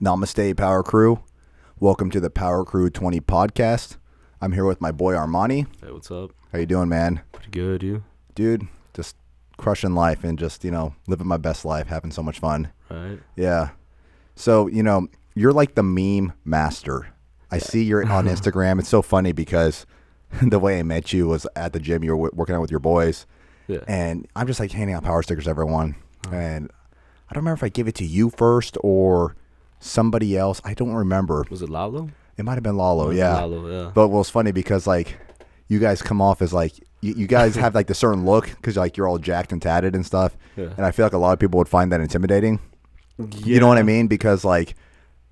Namaste, Power Crew. Welcome to the Power Crew 20 podcast. I'm here with my boy Armani. Hey, what's up? How you doing, man? Pretty good, you? Dude, just crushing life and just, living my best life, having so much fun. Right. Yeah. So, you're like the meme master. I see you're on Instagram. It's so funny because the way I met you was at the gym. You were working out with your boys. Yeah. And I'm just like handing out power stickers to everyone. And I don't remember if I gave it to you first or somebody else. I don't remember. Was it Lalo? It might have been Lalo, yeah. Lalo, yeah. But it's funny because like you guys come off as like you guys have like the certain look because like you're all jacked and tatted and stuff. Yeah. And I feel like a lot of people would find that intimidating. Yeah. You know what I mean? Because like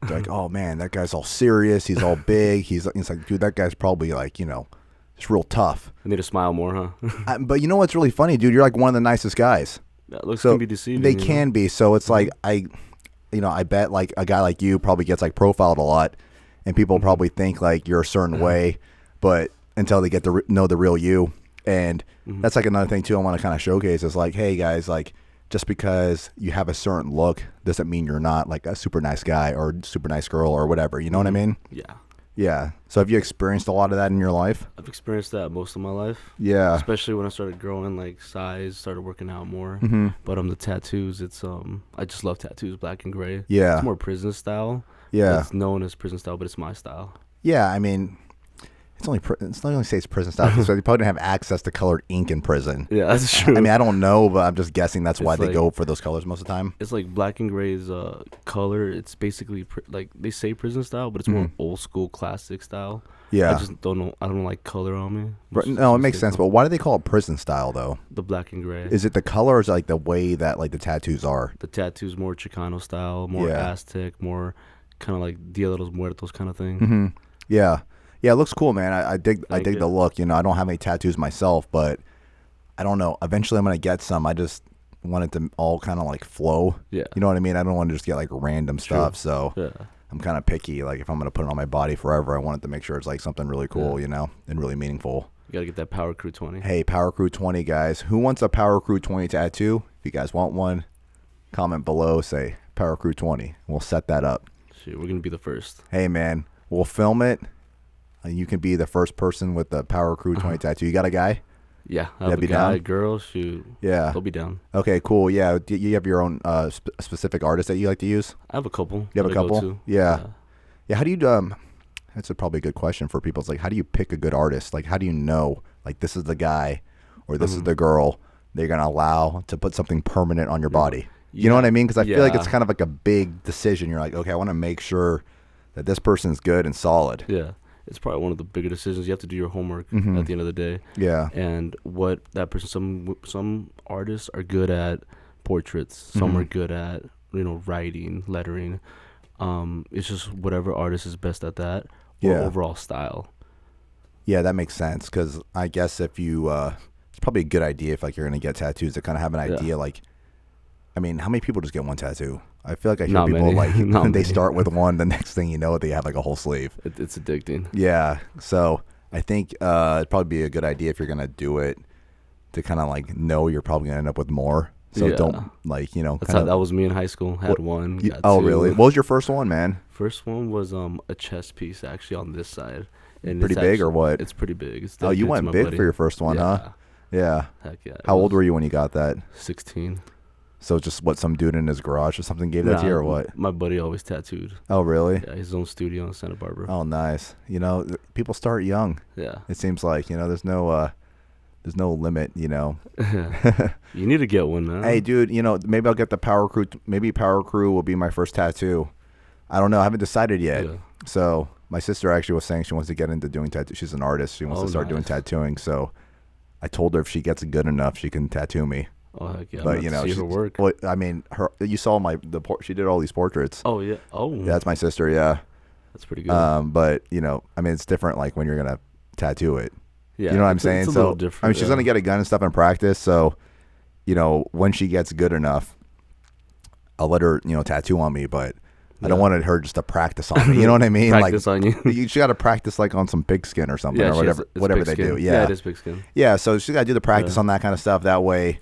they're like, oh man, that guy's all serious. He's all big. He's like, dude, that guy's probably like just real tough. I need to smile more, huh? But you know what's really funny, dude? You're like one of the nicest guys. That looks So can be deceiving. they can be. So it's like I bet like a guy like you probably gets like profiled a lot, and people probably think like you're a certain way, but until they get to know the real you, and that's like another thing too. I want to kind of showcase is like, hey guys, like just because you have a certain look doesn't mean you're not like a super nice guy or super nice girl or whatever. You know what I mean? Yeah. Yeah. So have you experienced a lot of that in your life? I've experienced that most of my life. Yeah. Especially when I started growing like size, started working out more. But the tattoos, it's I just love tattoos, black and gray. Yeah. It's more prison style. Yeah. It's known as prison style, but it's my style. Yeah. I mean, it's not only say it's prison style. So you probably don't have access to colored ink in prison. Yeah, that's true. I mean, I don't know, but I'm just guessing that's why It's they like- go for those colors most of the time. It's like black and gray's color. It's basically like they say prison style, but it's more old school classic style. Yeah. I just don't know. I don't like color on me. No, it makes sense. But why do they call it prison style though? The black and gray. Is it the color or is it like the way that like the tattoos are? The tattoos more Chicano style, more Yeah. Aztec, more kind of like Dia de los Muertos kind of thing. Mm-hmm. Yeah. Yeah, it looks cool, man. I dig Thank the you. look. I don't have any tattoos myself, but I don't know. Eventually I'm gonna get some. I just want it to all kind of like flow. Yeah. You know what I mean? I don't want to just get like random stuff. So Yeah. I'm kind of picky. Like if I'm gonna put it on my body forever, I want it to make sure it's like something really cool, and really meaningful. You gotta get that Power Crew 20. Hey, Power Crew 20 guys. Who wants a Power Crew 20 tattoo? If you guys want one, comment below, say Power Crew 20. We'll set that up. Shit, we're gonna be the first. Hey man, we'll film it. And you can be the first person with the Power Crew 20 tattoo. You got a guy? Yeah. I That'd have be a guy, down? girl, shoot. Yeah. They'll be down. Okay, cool. Yeah. Do you have your own specific artist that you like to use? I have a couple. You have a that I go couple? to. Yeah. Yeah. How do you that's probably a good question for people. It's like, how do you pick a good artist? Like, how do you know like this is the guy or this is the girl they're gonna allow to put something permanent on your body? You know what I mean? Because I feel like it's kind of like a big decision. You're like, okay, I want to make sure that this person's good and solid. Yeah. It's probably one of the bigger decisions. You have to do your homework at the end of the day. Yeah. And what that person, some artists are good at portraits. Some are good at, writing, lettering. It's just whatever artist is best at that or Yeah. overall style. Yeah, that makes sense. Because I guess if you, it's probably a good idea if like you're gonna get tattoos to kind of have an idea. Like, I mean, how many people just get one tattoo? I feel like I hear Not people many. like Not they many. start with one. The next thing you know, they have like a whole sleeve. It's addicting. Yeah. So I think it'd probably be a good idea if you're gonna do it to kind of like know you're probably gonna end up with more. So Yeah. don't like That's how that was me in high school. Had one. got Oh two. really? What was your first one, man? First one was a chest piece actually on this side. And Pretty it's big or actually- what? It's pretty big. It's Oh, you dedicated to went my big buddy. for your first one, huh? Yeah. Heck yeah. How old were you when you got that? 16. So just what, some dude in his garage or something gave that to you or what? My buddy always tattooed. Oh really? Yeah, his own studio in Santa Barbara. Oh nice. People start young. Yeah. It seems like there's no limit. You need to get one, man. Hey dude, maybe I'll get the Power Crew. Maybe Power Crew will be my first tattoo. I don't know. I haven't decided yet. Yeah. So my sister actually was saying she wants to get into doing tattoo. She's an artist. She wants to start doing tattooing. So I told her if she gets good enough, she can tattoo me. Oh heck yeah! But I'm about to see her work. Well, I mean, you saw she did all these portraits. Oh yeah. Oh, Yeah, that's my sister. Yeah. that's pretty good. But I mean, it's different. Like when you're gonna tattoo it. Yeah, You know what I'm it's saying? a So little different. I mean, she's gonna get a gun and stuff in practice. So, when she gets good enough, I'll let her, tattoo on me. But I don't want her just to practice on me. You know what I mean? Practice on you. She got to practice like on some pigskin or something or she has- whatever. it's Whatever they pigskin. do. Yeah, Yeah. it is pigskin. Yeah. So she's got to do the practice on that kind of stuff. That way,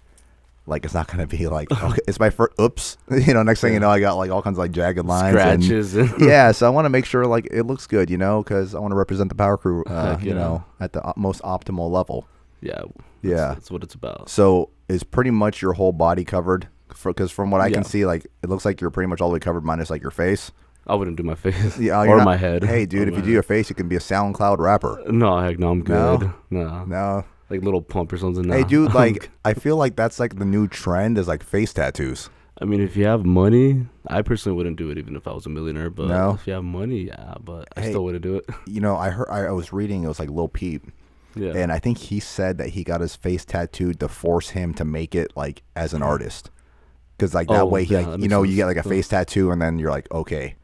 like it's not gonna be like okay, it's my first. Oops, Next thing you know, I got like all kinds of like jagged lines, scratches. Yeah, so I want to make sure like it looks good, because I want to represent the power crew, yeah. at the most optimal level. Yeah, yeah, that's what it's about. So is pretty much your whole body covered? Because from what I can Yeah. see, like it looks like you're pretty much all the way covered, minus like your face. I wouldn't do my face Yeah, or my head. Hey, dude, Or if my you do your face, you can be a SoundCloud rapper. No, heck no, I'm No? good. No, No. like little pump or something. Hey, Nah. dude, like I feel like that's like the new trend is like face tattoos. I mean, if you have money, I personally wouldn't do it even if I was a millionaire. But No? if you have money, yeah, but I Hey. still wouldn't do it. I was reading it was like Lil Peep, Yeah. and I think he said that he got his face tattooed to force him to make it like as an artist, because like that way he yeah, like that you makes get sense. like a face tattoo and then you're like, okay,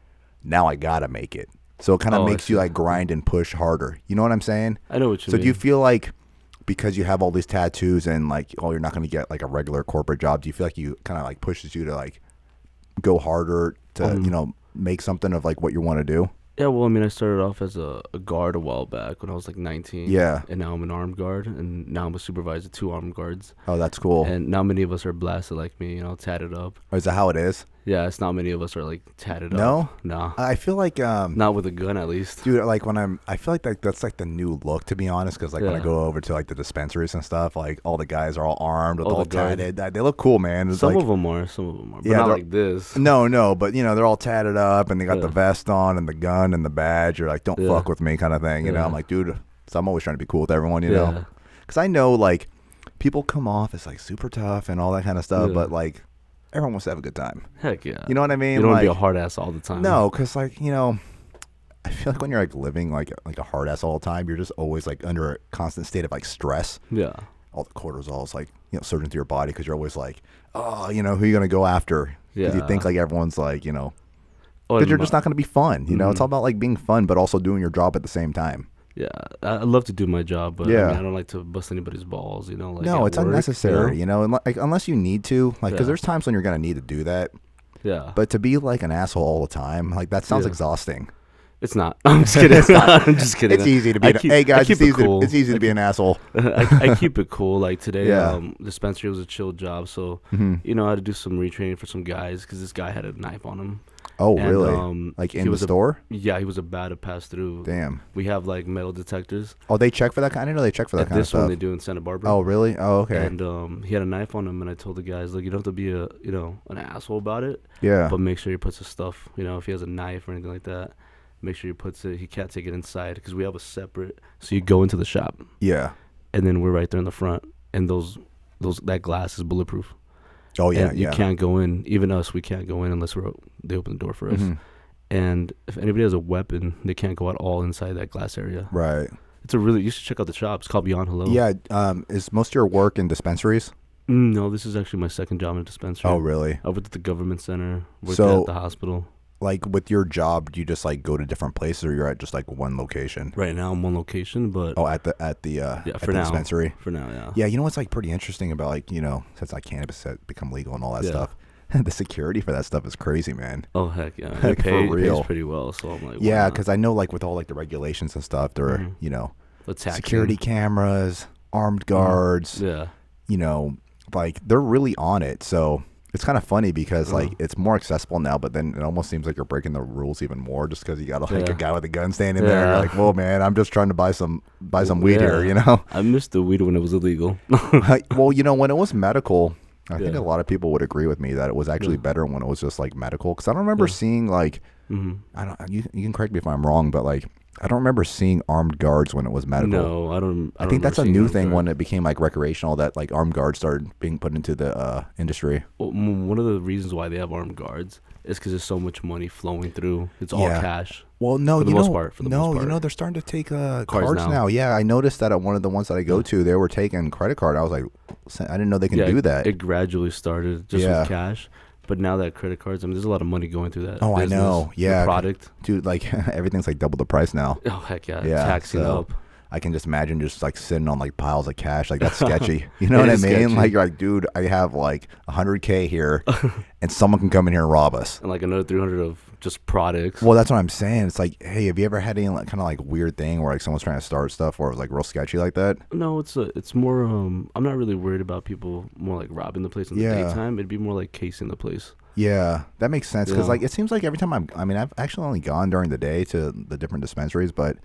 now I gotta make it. So it kind of Oh, I makes you see. like grind and push harder. You know what I'm saying? I know what you So mean. do you feel like because you have all these tattoos and like you're not going to get like a regular corporate job, do you feel like you kind of like pushes you to like go harder to make something of like what you want to do? Yeah, well, I mean, I started off as a guard a while back when I was like 19. Yeah. And now I'm an armed guard, and now I'm a supervisor to armed guards. Oh, that's cool. And not many of us are blasted like me, tatted up. Or is that how it is? Yeah, it's not many of us are like tatted No? up. No? I feel like Not with a gun, at least. dude, like I feel like that's like the new look, to be honest, because like when I Yeah. go over to like the dispensaries and stuff, like all the guys are all armed with All all the guards. tatted. They look cool, man. It's Some like, of them are, but Yeah, not they're- like this. no, but they're all tatted up and they got the Yeah. vest on and the gun and the badge. You're like, don't Yeah. fuck with me, kind of thing. Yeah. I'm like, dude. So I'm always trying to be cool with everyone, Yeah. because I know like people come off as like super tough and all that kind of stuff, Yeah. but like everyone wants to have a good time. Heck yeah. You know what I mean? You don't want to be a Like, hard ass all the time. no, because like I feel like when you're like living like a hard ass all the time, you're just always like under a constant state of like stress. Yeah. All the cortisol's like surging through your body because you're always like, oh, who you gonna go after? Because you Yeah. think like everyone's like Oh, because and you're just not gonna be fun. It's Mhm. all about like being fun, but also doing your job at the same time. Yeah, I love to do my job, but Yeah. I don't like to bust anybody's balls. Like No, at it's work, unnecessary. And like unless you need to, like, because Yeah. there's times when you're gonna need to do that. Yeah, But to be like an asshole all the time, like that sounds Yeah. exhausting. it's not. I'm just kidding. It's not. I'm just kidding. It's easy to be. I Hey guys, keep it's it easy. cool. It's easy to be an asshole. I keep it cool. Like today, Yeah. dispensary was a chill job, so Mhm. I had to do some retraining for some guys because this guy had a knife on him. Oh, And, really? Like he in the was store? Yeah, he was about to pass through. Damn. We have like metal detectors. Oh, they check for that kind. I didn't know they check for that At kind of this one stuff. they do in Santa Barbara. Oh, really? Oh, okay. And he had a knife on him, and I told the guys, look, you don't have to be an asshole about it, Yeah. but make sure he puts his stuff. If he has a knife or anything like that, make sure he puts it. He can't take it inside because we have a separate. So you go into the shop, Yeah. and then we're right there in the front, and that glass is bulletproof. Oh, yeah. And you yeah. can't go in. Even us, we can't go in unless they open the door for us. Mhm. And if anybody has a weapon, they can't go at all inside that glass area. Right. You should check out the shop. It's called Beyond Hello. Yeah. Is most of your work in dispensaries? No, this is actually my second job in a dispensary. Oh, really? I worked at the government center, worked So- at the hospital. Like with your job, do you just like go to different places, or you're at just like one location? Right now I'm one location, but Oh, at the for now. dispensary. For now, yeah. Yeah, what's like pretty interesting about like since like cannabis has become legal and all that Yeah. stuff, the security for that stuff is crazy, man. Oh heck yeah, Heck, for it real. pays pretty well. So I'm like, why Yeah, not? because I know like with all like the regulations and stuff, there are Mhm. The taxing. security cameras, armed guards. Yeah, Like they're really on it. So it's kind of funny because like Uh-huh. it's more accessible now, but then it almost seems like you're breaking the rules even more just because you got like a Yeah. guy with a gun standing there. You're Yeah. like, whoa, man, I'm just trying to buy some weed here, Yeah. I missed the weed when it was illegal. Well, when it was medical, I think Yeah. a lot of people would agree with me that it was actually Yeah. better when it was just like medical. Because I don't remember Yeah. seeing like hmm you can correct me if I'm wrong, but like I don't remember seeing armed guards when it was medical. No, I don't. I think that's a remember new seeing thing that. when it became like recreational, that like armed guards started being put into the industry. Well, one of the reasons why they have armed guards is because there's so much money flowing through. It's all Yeah. cash. Well, no, For the most part, for the no, most part. they're starting to take cards Cards now. now. Yeah, I noticed that at one of the ones that I go to, they were taking credit card. I was like, I didn't know they can Yeah, do that. It gradually started just Yeah. with cash, but now that credit cards, there's a lot of money going through that. Oh, I business, know. the Yeah. product. Dude, like everything's like double the price now. Oh heck yeah, Yeah, taxing so- up. I can just imagine just like sitting on like piles of cash. Like that's sketchy. You know It what I is mean? sketchy. Like you're like, dude, I have like $100K here and someone can come in here and rob us. And like another 300 of just products. Well, that's what I'm saying. It's like, hey, have you ever had any like, kind of like weird thing where like someone's trying to start stuff or it was like real sketchy like that? No, it's more. I'm not really worried about people more like robbing the place in the daytime. It'd be more like casing the place. Yeah, that makes sense because like it seems like every time I mean, I've actually only gone during the day to the different dispensaries, but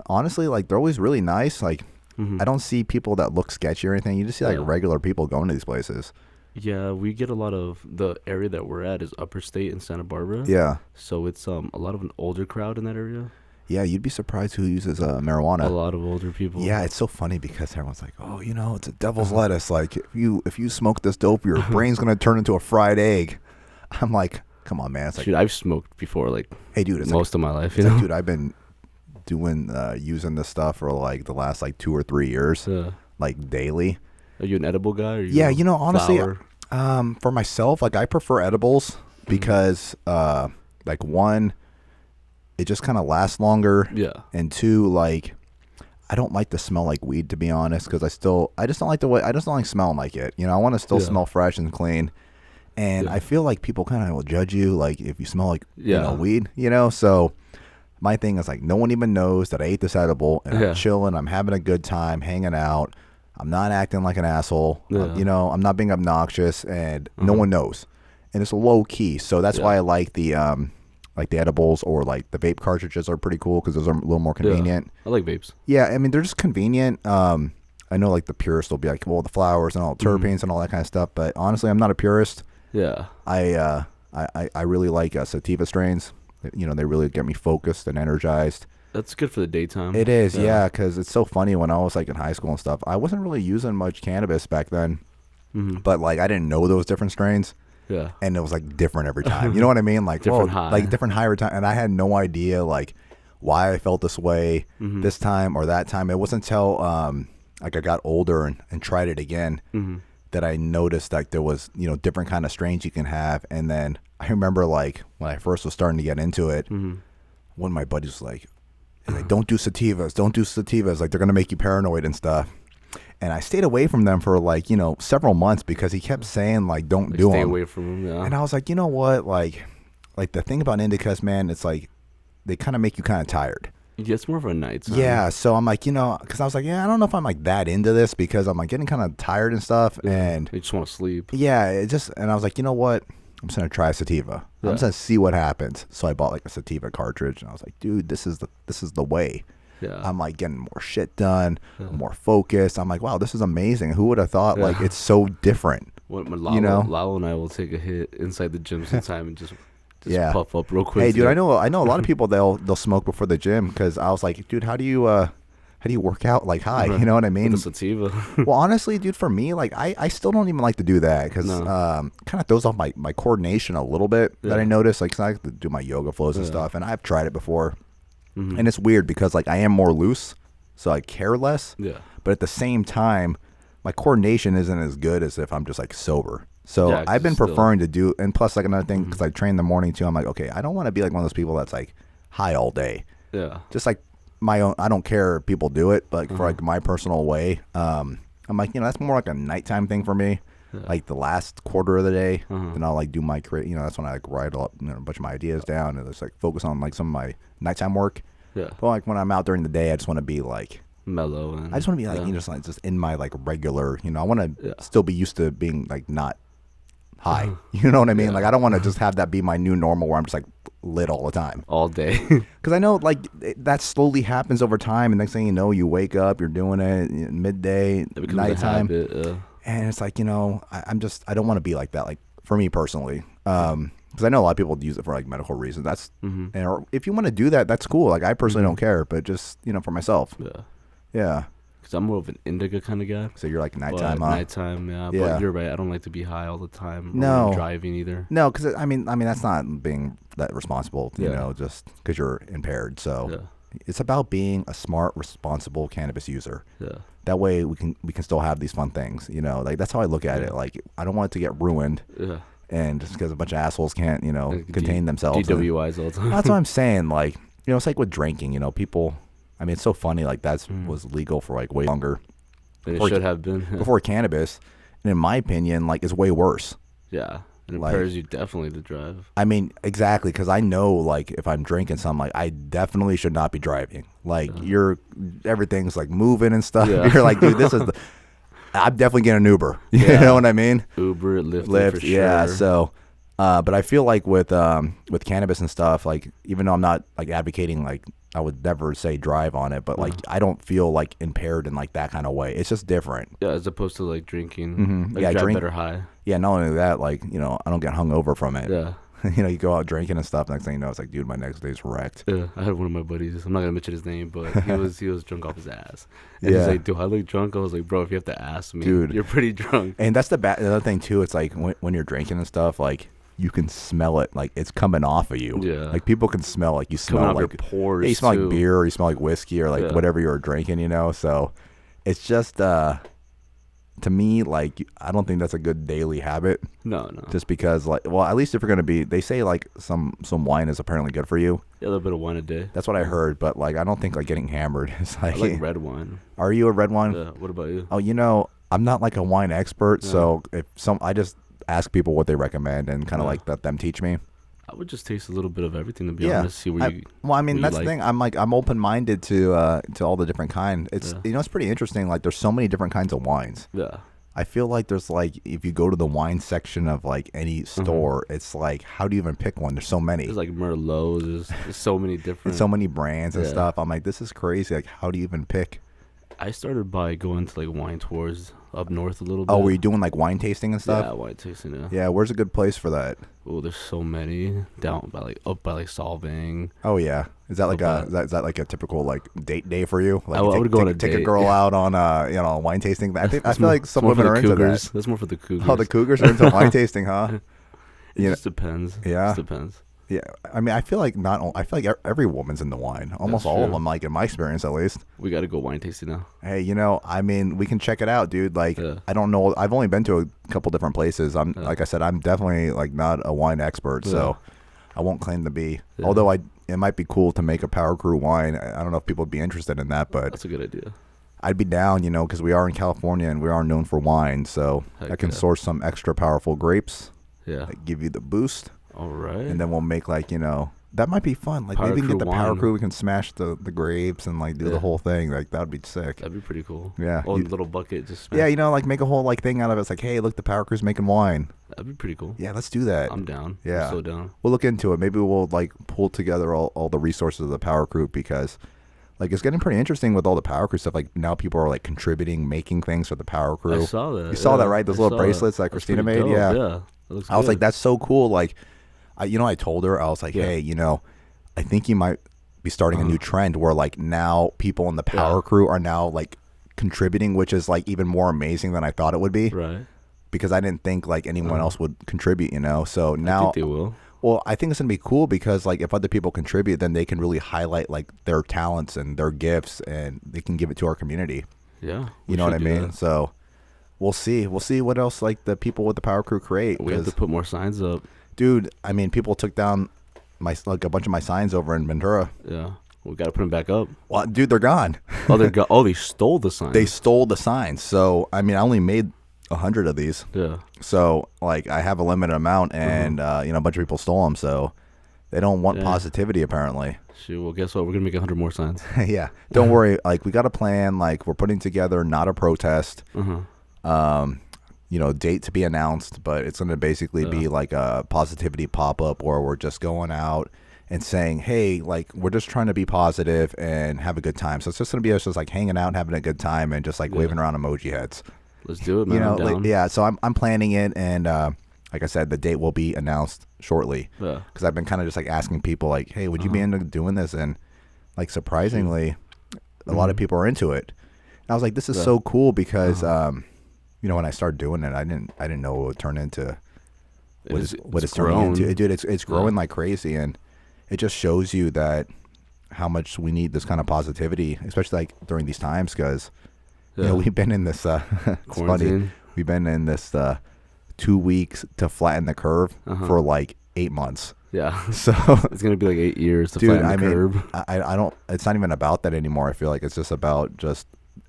honestly, like they're always really nice. Like I don't see people that look sketchy or anything. You just see like regular people going to these places. Yeah, we get a lot of the area that we're at is Upper State in Santa Barbara. Yeah, so it's a lot of an older crowd in that area. Yeah, you'd be surprised who uses marijuana. A lot of older people. Yeah, it's so funny because everyone's like, "Oh, you know, it's a devil's lettuce. Like if you smoke this dope, your brain's gonna turn into a fried egg." I'm like, "Come on, man!" It's like, dude, I've smoked before, like, hey, dude, it's most of my life. You know, like, dude, I've been doing using this stuff for like the last like 2 or 3 years, like daily. Are you an edible guy? Or yeah, you know, honestly, for myself, like I prefer edibles because, like one, it just kind of lasts longer. Yeah. And two, like, I don't like to smell like weed, to be honest, because I just don't like I just don't like smelling like it. You know, I want to still smell fresh and clean. And I feel like people kind of will judge you, like, if you smell like, you know, weed, you know? So my thing is, like, no one even knows that I ate this edible, and I'm chilling, I'm having a good time, hanging out. I'm not acting like an asshole. You know, I'm not being obnoxious, and no one knows. And it's low key. So that's why I like the edibles, or like the vape cartridges are pretty cool because those are a little more convenient. I like vapes. Yeah, I mean, they're just convenient. I know like the purists will be like, well, the flowers and all the terpenes and all that kind of stuff. But honestly, I'm not a purist. Yeah. I really like sativa strains. You know, they really get me focused and energized. That's good for the daytime. It is, yeah, because it's so funny when I was like in high school and stuff. I wasn't really using much cannabis back then, but like I didn't know those different strains. Yeah. And it was like different every time. You know what I mean? Like different high. Like different high every time. And I had no idea like why I felt this way this time or that time. It wasn't until like I got older and tried it again that I noticed like there was, you know, different kind of strains you can have. And then I remember like when I first was starting to get into it, one of my buddies was like, don't do sativas. Like they're going to make you paranoid and stuff. And I stayed away from them for like, you know, several months because he kept saying like, don't do them. Stay away from them, yeah. And I was like, you know what? Like the thing about indicas, man, it's like they kind of make you kind of tired. Yeah, it's more of a night time. Yeah, so I'm like, you know, because I was like, yeah, I don't know if I'm like that into this because I'm like getting kind of tired and stuff. And you just want to sleep. Yeah, and I was like, you know what? I'm just going to try a sativa. I'm just going to see what happens. So I bought like a sativa cartridge and I was like, dude, this is the way. Yeah. I'm like getting more shit done, more focused. I'm like, wow, this is amazing. Who would have thought like it's so different? When Lalo, you know, Lalo and I will take a hit inside the gym sometime and just puff up real quick. Hey, dude, I know a lot of people they'll smoke before the gym because I was like, dude, how do you work out like high? You know what I mean? With the sativa. Well, honestly, dude, for me, like I still don't even like to do that because kind of throws off my coordination a little bit. That I noticed, like, 'cause I like to do my yoga flows and stuff, and I've tried it before. And it's weird because like I am more loose, so I care less. Yeah. But at the same time, my coordination isn't as good as if I'm just like sober. So I've been preferring to do, and plus like another thing, because I train in the morning too. I'm like, okay, I don't want to be like one of those people that's like high all day. Yeah. Just like my own, I don't care if people do it, but for like my personal way, I'm like, you know, that's more like a nighttime thing for me. Yeah. Like the last quarter of the day, then I'll like do my you know, that's when I like write a bunch of my ideas down and just like focus on like some of my nighttime work. Yeah. But like when I'm out during the day, I just want to be like mellow. And, I just want to be like, you know, just in my like regular, you know, I want to still be used to being like not high. You know what I mean? Like I don't want to just have that be my new normal where I'm just like lit all the time. All day. Because I know like that slowly happens over time, and next thing you know, you wake up, you're doing it midday, nighttime. And it's like, you know, I don't want to be like that, like for me personally. Because I know a lot of people use it for like medical reasons. That's and or if you want to do that, that's cool. Like I personally don't care, but just, you know, for myself. Yeah. Yeah. Because I'm more of an indica kind of guy. So you're like nighttime, nighttime, yeah. But you're right. I don't like to be high all the time. No. Or driving either. No, because I mean that's not being that responsible. You know, just because you're impaired. So it's about being a smart, responsible cannabis user. Yeah. That way we can still have these fun things. You know, like that's how I look at it. Like I don't want it to get ruined. Yeah. And just because a bunch of assholes can't, you know, contain themselves. DWIs all the time. That's what I'm saying. Like, you know, it's like with drinking. You know, people. I mean, it's so funny. Like that was legal for like way longer. Than it should have been before cannabis, and in my opinion, like it's way worse. Yeah. It Like, impairs you definitely to drive. I mean, exactly, because I know, like, if I'm drinking something, like, I definitely should not be driving. Like, everything's, like, moving and stuff. Yeah. You're like, dude, I'm definitely getting an Uber. You Yeah. know what I mean? Uber, Lyft, for sure. Yeah, so, but I feel like with cannabis and stuff, like, even though I'm not, like, advocating, like, I would never say drive on it, but, like, I don't feel, like, impaired in, like, that kind of way. It's just different. Yeah, as opposed to, like, drinking. Like, Yeah, drive better high. Yeah, not only that, like, you know, I don't get hungover from it. Yeah. You know, you go out drinking and stuff. Next thing you know, it's like, dude, my next day's wrecked. Yeah, I had one of my buddies. I'm not gonna mention his name, but he was drunk off his ass. And Yeah. he's like, "Do I look drunk?" I was like, "Bro, if you have to ask me, Dude. you're pretty drunk." And that's the other thing too. It's like when you're drinking and stuff, like you can smell it, like it's coming off of you. Yeah. Like people can smell, like you Coming smell off like your pores. yeah, you smell too. like beer, or you smell like whiskey, or like Yeah. whatever you were drinking. You know, so it's just to me, like I don't think that's a good daily habit. No. Just because, like, well, at least if you're gonna be, they say like some wine is apparently good for you. Yeah, a little bit of wine a day. That's what I heard, but like I don't think like getting hammered is I like. like red wine. Are you a red wine? Yeah. What about you? Oh, you know, I'm not like a wine expert, so if I just ask people what they recommend and kind of like let them teach me. I would just taste a little bit of everything, to be honest. See where you. Well, I mean, what that's you the like. thing. I'm open minded to all the different kind. It's Yeah. you know, it's pretty interesting. Like, there's so many different kinds of wines. Yeah. I feel like there's like if you go to the wine section of like any store, it's like how do you even pick one? There's so many. There's like Merlots. There's so many different. And so many brands and Yeah. stuff. I'm like, this is crazy. Like, how do you even pick? I started by going to like wine tours up north a little bit. Oh, were you doing like wine tasting and stuff? Yeah, wine tasting. Yeah. Yeah, where's a good place for that? Oh, there's so many down by like up by like Solvang. Oh yeah, is that like Okay. is that like a typical like date day for you? Like I you would go on a take a date. girl out on you know, wine tasting. I feel That's like some more for women the are into cougars. that. That's more for the cougars. Oh, the cougars are into wine tasting, huh? It you just depends. Yeah. It just depends. Yeah, I mean, I feel like every woman's into wine. Almost all of true. them, like in my experience at least. We got to go wine tasting now. Hey, you know, I mean, we can check it out, dude. Like, Yeah. I don't know. I've only been to a couple different places. Like I said, I'm definitely like not a wine expert, so I won't claim to be. Yeah. Although it might be cool to make a Power Crew wine. I don't know if people would be interested in that, but That's a good idea. I'd be down, you know, because we are in California and we are known for wine. So Heck I can yeah. source some extra powerful grapes Yeah. that give you the boost, All right. and then we'll make like, you know, that might be fun. Like Power maybe we can get Crew the Power wine. Crew. We can smash the grapes and like do the Yeah. whole thing. Like that would be sick. That'd be pretty cool. Yeah, Oh, you- little bucket just. Yeah, you know, like make a whole like thing out of it. It's like, hey, look, the Power Crew's making wine. That'd be pretty cool. Yeah, let's do that. I'm down. Yeah. I'm so down. We'll look into it. Maybe we'll like pull together all the resources of the Power Crew because like it's getting pretty interesting with all the Power Crew stuff. Like now people are like contributing, making things for the Power Crew. I saw that. You saw that, right? Those I little saw bracelets that That's Christina pretty made? dope. Yeah. Yeah. That looks I was like, good. that's so cool. Like, I told her, I was like, Yeah. hey, you know, I think you might be starting a new trend where like now people in the Power Yeah. Crew are now like contributing, which is like even more amazing than I thought it would be Right. because I didn't think like anyone else would contribute, you know? So I now, think they will. well, I think it's going to be cool because like if other people contribute, then they can really highlight like their talents and their gifts and they can give it to our community. Yeah. You know what I mean? So we'll see. We'll see what else like the people with the Power Crew create. We have to 'cause, put more signs up. dude, I mean, people took down like a bunch of my signs over in Ventura. Yeah. We got to put them back up. Well, dude, they're gone. Oh, they stole the sign. They stole the signs. So, I mean, I only made 100 of these. Yeah. So, like, I have a limited amount, and you know, a bunch of people stole them. So, they don't want Yeah. positivity, apparently. Shoot. Well, guess what? We're gonna make 100 more signs. Yeah, don't worry. Like, we got a plan. Like, we're putting together not a protest. You know, date to be announced, but it's going to basically be like a positivity pop up where we're just going out and saying, hey, like, we're just trying to be positive and have a good time. So it's just going to be us just like hanging out and having a good time and just like waving around emoji heads. Let's do it, man. You know, I'm down. like, yeah. So I'm planning it, and like I said, the date will be announced shortly. Yeah. Because I've been kind of just like asking people, like, hey, would you be into doing this? And like surprisingly, a lot of people are into it. And I was like, this is so cool because, you know, when I started doing it, I didn't know it would turn into what it's turning grown. into. Dude, it's growing like crazy, and it just shows you that how much we need this kind of positivity, especially like during these times, because you know, we've been in this it's funny. Quarantine. We've been in this 2 weeks to flatten the curve for like 8 months. Yeah. So It's gonna be like 8 years to dude, flatten the I mean, curb. I don't. It's not even about that anymore. I feel like it's just about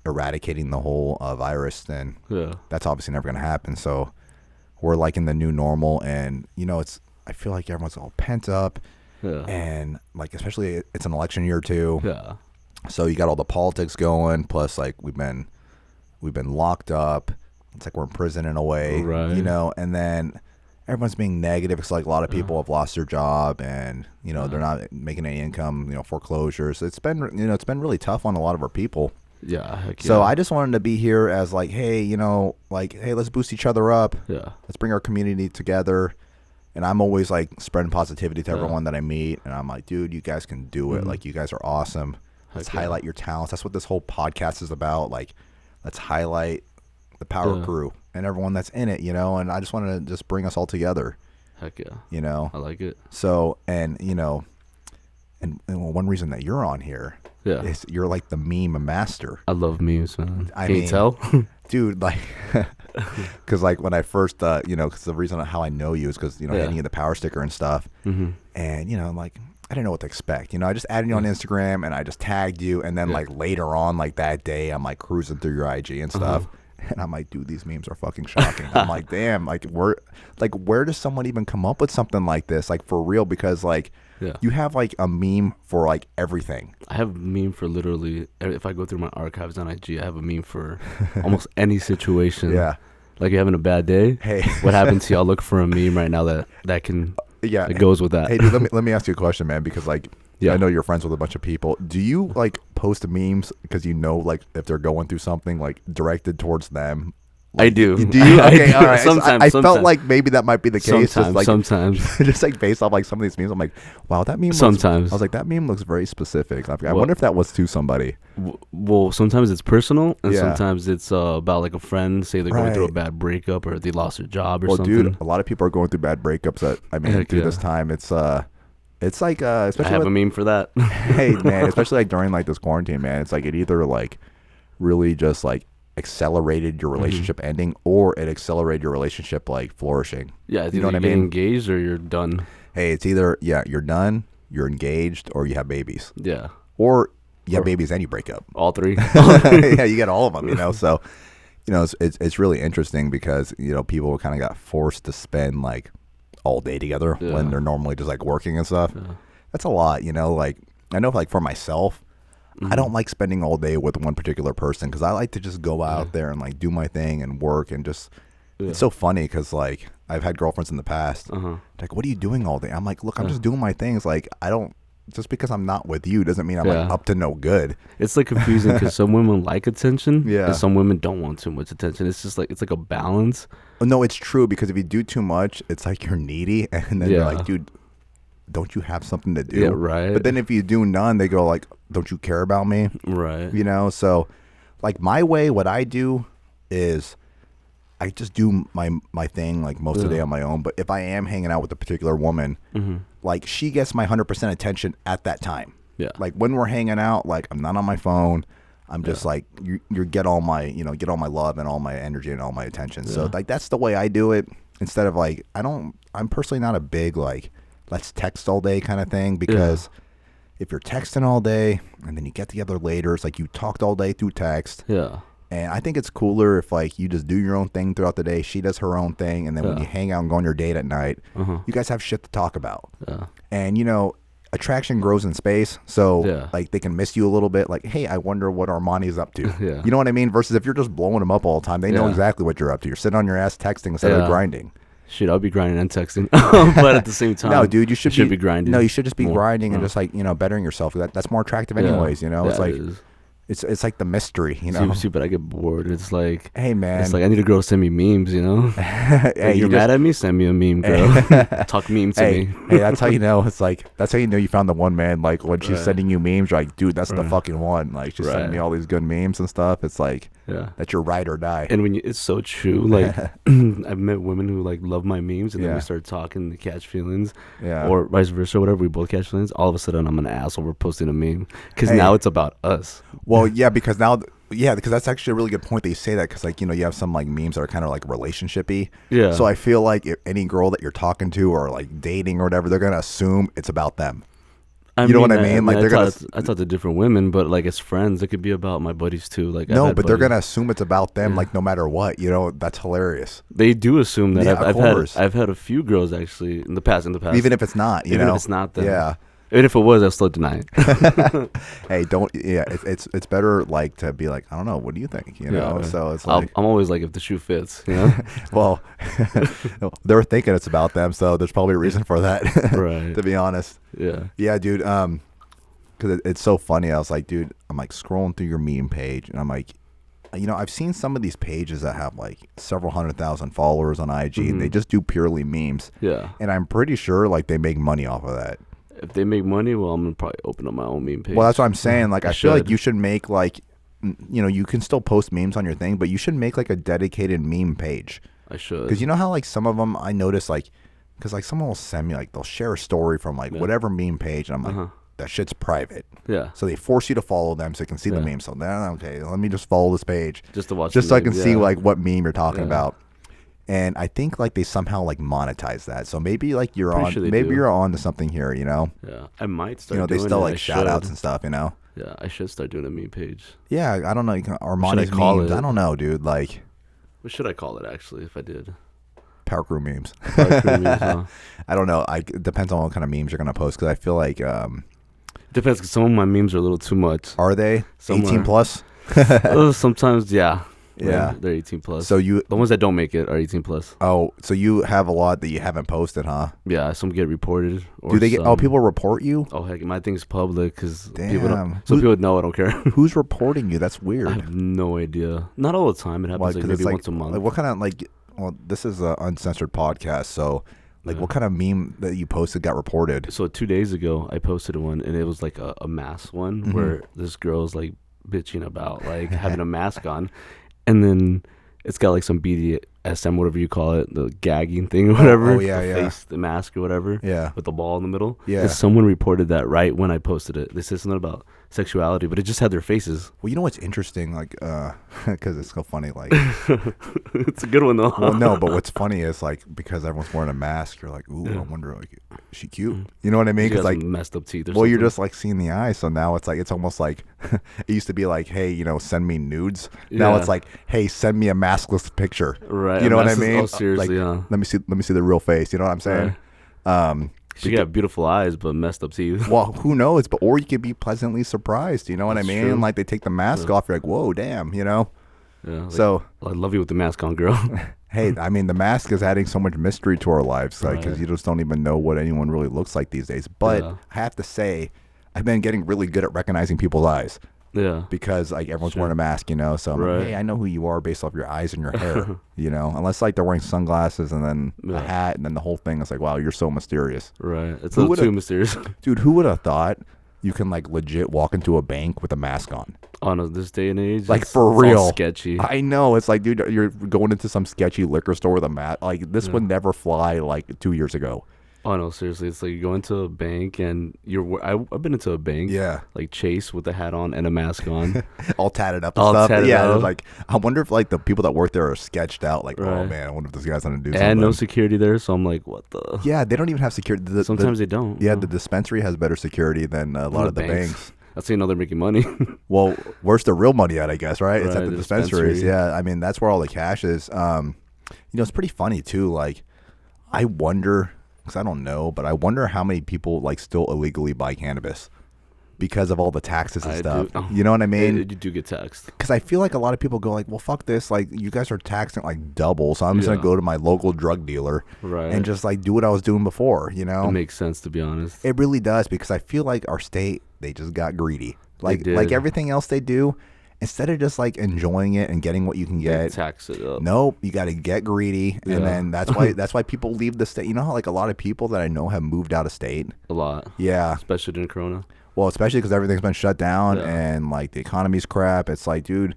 eradicating the whole virus, and Yeah. that's obviously never going to happen. So we're like in the new normal, and I feel like everyone's all pent up, and like especially it's an election year too. Yeah. So you got all the politics going, plus like we've been locked up. It's like we're in prison in a way, right. And then everyone's being negative. It's like a lot of people have lost their job, and they're not making any income. Foreclosures. It's been really tough on a lot of our people. Yeah. Heck yeah. So I just wanted to be here as like, hey, hey, let's boost each other up. Yeah. Let's bring our community together. And I'm always like spreading positivity to everyone that I meet, and I'm like, dude, you guys can do it. Like, you guys are awesome. Let's highlight your talents. That's what this whole podcast is about. Like, let's highlight the Power Crew and everyone that's in it, and I just wanted to just bring us all together. Heck yeah. I like it. So, and one reason that you're on here is you're like the meme master. I love memes, man. Can you tell? Dude, like, because like when I first, because the reason how I know you is because, any of the Power sticker and stuff. Mm-hmm. And, I'm like, I didn't know what to expect. I just added you on Instagram and I just tagged you. And then like later on, like that day, I'm like cruising through your IG and stuff. And I'm like, dude, these memes are fucking shocking. I'm like, damn, like where does someone even come up with something like this? Like, for real? Because like you have like a meme for like everything. I have a meme for literally, if I go through my archives on IG, I have a meme for almost any situation. Yeah. Like, you're having a bad day. Hey. What happens to you? I'll look for a meme right now that can... Yeah, it goes with that. Hey, dude, let me ask you a question, man, because like I know you're friends with a bunch of people. Do you like post memes because like if they're going through something like directed towards them? Like, I do. Do you? Okay, all right. Sometimes, I felt like maybe that might be the case. Sometimes. Just like based off like some of these memes, I'm like, wow, that meme. Sometimes. I was like, that meme looks very specific. I wonder if that was to somebody. Well, sometimes it's personal, and sometimes it's about like a friend. Say they're going through a bad breakup, or they lost their job, or something. Well, dude, a lot of people are going through bad breakups. Through this time, it's like especially I have a meme for that. Hey, man, especially like during like this quarantine, man, it's like it either like really just like accelerated your relationship ending, or it accelerated your relationship like flourishing. Yeah, you know what I mean? Engaged or you're done. Hey, it's either you're done, you're engaged, or you have babies. Yeah. Or you have babies and you break up. All three. Yeah, you get all of them. So it's really interesting because people kind of got forced to spend like all day together when they're normally just like working and stuff. That's a lot. Like I know like for myself, I don't like spending all day with one particular person because I like to just go out there and like do my thing and work and just. It's so funny because like I've had girlfriends in the past. Like, what are you doing all day? I'm like, look, I'm just doing my things. Like, I don't. Just because I'm not with you doesn't mean I'm like up to no good. It's like confusing because some women like attention, and some women don't want too much attention. It's just like it's like a balance. No, it's true because if you do too much, it's like you're needy, and then you're like, dude, don't you have something to do? Yeah, right. But then if you do none, they go like, don't you care about me? Right. So like my way, what I do is I just do my thing like most of the day on my own. But if I am hanging out with a particular woman, like she gets my 100% attention at that time. Yeah. Like when we're hanging out, like I'm not on my phone. I'm just like you get all my love and all my energy and all my attention. So like that's the way I do it. Instead of like I'm personally not a big like let's text all day kind of thing because if you're texting all day and then you get together later, it's like you talked all day through text. Yeah. And I think it's cooler if like you just do your own thing throughout the day. She does her own thing, and then when you hang out and go on your date at night, you guys have shit to talk about. Yeah. And attraction grows in space, so like they can miss you a little bit. Like, hey, I wonder what Armani's up to. You know what I mean? Versus if you're just blowing them up all the time, they know exactly what you're up to. You're sitting on your ass texting instead of grinding. Shit, I'll be grinding and texting, but at the same time, no, dude, you should be grinding. No, you should just be grinding and just like bettering yourself. That's more attractive, anyways. It's like. It's like the mystery, See, but I get bored. It's like, hey man, it's like I need a girl to send me memes. Hey, you're mad at me? Send me a meme, girl. Talk meme to me. Hey, that's how you know. It's like that's how you know you found the one, man. Like when she's sending you memes, you're like, dude, that's the fucking one. Like she's sending me all these good memes and stuff. It's like that's your ride or die. And it's so true. Like I've met women who like love my memes, and then we start talking to catch feelings, or vice versa, whatever. We both catch feelings. All of a sudden, I'm an asshole. We're posting a meme because now it's about us. Well, because that's actually a really good point that you say that because like you have some like memes that are kind of like relationshipy. Yeah. So I feel like if any girl that you're talking to or like dating or whatever, they're gonna assume it's about them. You know what I mean? Like I they're gonna I talk to different women, but like as friends, it could be about my buddies too. Like no, I've had but they're buddies. gonna assume it's about them, Yeah. like no matter what. You know, that's hilarious. They do assume that. Yeah, of course. I've had a few girls actually in the past. Even if it's not, you Even know, if it's not them. yeah. Even if it was, I'll still deny it. Hey, don't. Yeah, it's better like to be like, I don't know. What do you think? You know. Yeah. So it's like, I'm always like, if the shoe fits, you know. well, they're thinking it's about them, so there's probably a reason for that. Right. To be honest. Yeah. Yeah, dude. Because it's so funny. I was like, dude, I'm like scrolling through your meme page, and I'm like, you know, I've seen some of these pages that have like several 100,000 followers on IG, and they just do purely memes. Yeah. And I'm pretty sure like they make money off of that. If they make money, well, I'm gonna probably open up my own meme page. Well, that's what I'm saying. Like, I feel like should. you should make like, you know, you can still post memes on your thing, but you should make like a dedicated meme page. I should. Because you know how like some of them I notice like, because like someone will send me like they'll share a story from like whatever meme page, and I'm like, that shit's private. Yeah. So they force you to follow them so you can see the meme. So then okay, let me just follow this page Just to watch. just the so I meme, can see yeah. like what meme you're talking Yeah. about. And I think like they somehow like monetize that. So maybe like you're Pretty on, sure they maybe do. you're on to something here. You know. Yeah. I might start. You know they doing still it. like I shout outs should. and stuff. You know. Yeah, I should start doing a meme page. Yeah, I don't know. You can Armani call memes. it? I don't know, dude. Like What should I call it actually? If I did. power crew memes. Power crew memes, huh? I don't know. It depends on what kind of memes you're gonna post. Because I feel like Depends. 'Cause some of my memes are a little too much. are they Some 18 are. plus? Sometimes, yeah. Yeah. They're 18 plus. So you The ones that don't make it are 18 plus. so you have a lot that you haven't posted, huh? Yeah, some get reported. Or Do they get? some, People report you? Oh heck, my thing's public because Damn. people don't. Some people know I don't care. Who's reporting you? That's I weird. have no idea. Not all the time. It happens Why? like 'Cause maybe it's once a month. Like what kind of like? Well, this is an uncensored podcast, so like, what kind of meme that you posted got reported? So 2 days ago, I posted one, and it was like a mask one Mm-hmm. where this girl's like bitching about like having a mask on, and then it's got like some BDSM, whatever you call it, the gagging thing or whatever. oh, yeah, the yeah. face, the mask or whatever. Yeah. With the ball in the middle. Yeah. 'Cause someone reported that right when I posted it. They said something about sexuality, but it just had their faces. Well, you know what's interesting, like, because it's so funny, like, It's a good one though. well, no, but what's funny is like because everyone's wearing a mask, you're like, ooh, I wonder, like, is she cute? You know what I mean? She Because got like, some messed up teeth or well, you're something. just like seeing the eye, so now it's like it's almost like it used to be like, hey, you know, send me nudes. Now Yeah. it's like, hey, send me a maskless picture. Right. You know what I maskless- mean? Oh, seriously, like, yeah. let me see the real face. You know what I'm saying? She got beautiful eyes, but messed up teeth. Well, who knows? But or you could be pleasantly surprised. You know what That's I mean? true. Like they take the mask off, you're like, whoa, damn. You know? Yeah. Like, So I love you with the mask on, girl. hey, I mean, the mask is adding so much mystery to our lives, like because Right. you just don't even know what anyone really looks like these days. But Yeah. I have to say, I've been getting really good at recognizing people's eyes Yeah. because like everyone's Sure. wearing a mask, you know. So I'm like, Right. hey, I know who you are based off your eyes and your hair, you know. Unless like they're wearing sunglasses and then a Yeah. hat and then the whole thing is like, wow, you're so mysterious, Right. It's Who a little would've- too mysterious. dude. Who would have thought you can like legit walk into a bank with a mask on? On this day and age, Like, it's- for it's all real. sketchy. I know it's like, dude, you're going into some sketchy liquor store with a mask. Like this would never fly like 2 years ago. Oh no, seriously, it's like you go into a bank and I've been into a bank, Yeah. like Chase with a hat on and a mask on. All tatted up and All stuff. tatted Yeah, up. it's like I wonder if like the people that work there are sketched out. Like, oh Right. man, I wonder if this guy's gonna do something. And no security there, so I'm like, what the? Yeah, they don't even have security. Sometimes they don't. Yeah, no. the dispensary has better security than a lot of the banks. That's how you know they're making money. Well, where's the real money at? I guess right. It's at Right, the the dispensaries. dispensary. Yeah, I mean that's where all the cash is. You know, it's pretty funny too. Like, I wonder because I don't know, but I wonder how many people like still illegally buy cannabis because of all the taxes and I stuff. do- You know what I mean? You do get taxed. Because I feel like a lot of people go like, well, fuck this. Like, you guys are taxing like double. So I'm just going Yeah. to go to my local drug dealer Right. and just like do what I was doing before, you know? It makes sense, to be honest. It really does because I feel like our state, they just got greedy. Like did. everything else they do, instead of just like enjoying it and getting what you can They get. tax it up. Nope, you got to get greedy, and Yeah. then that's why people leave the state. You know how like a lot of people that I know have moved out of state. A lot. Yeah, Especially during Corona. well, especially because everything's been shut down Yeah. and like the economy's crap. It's like, dude,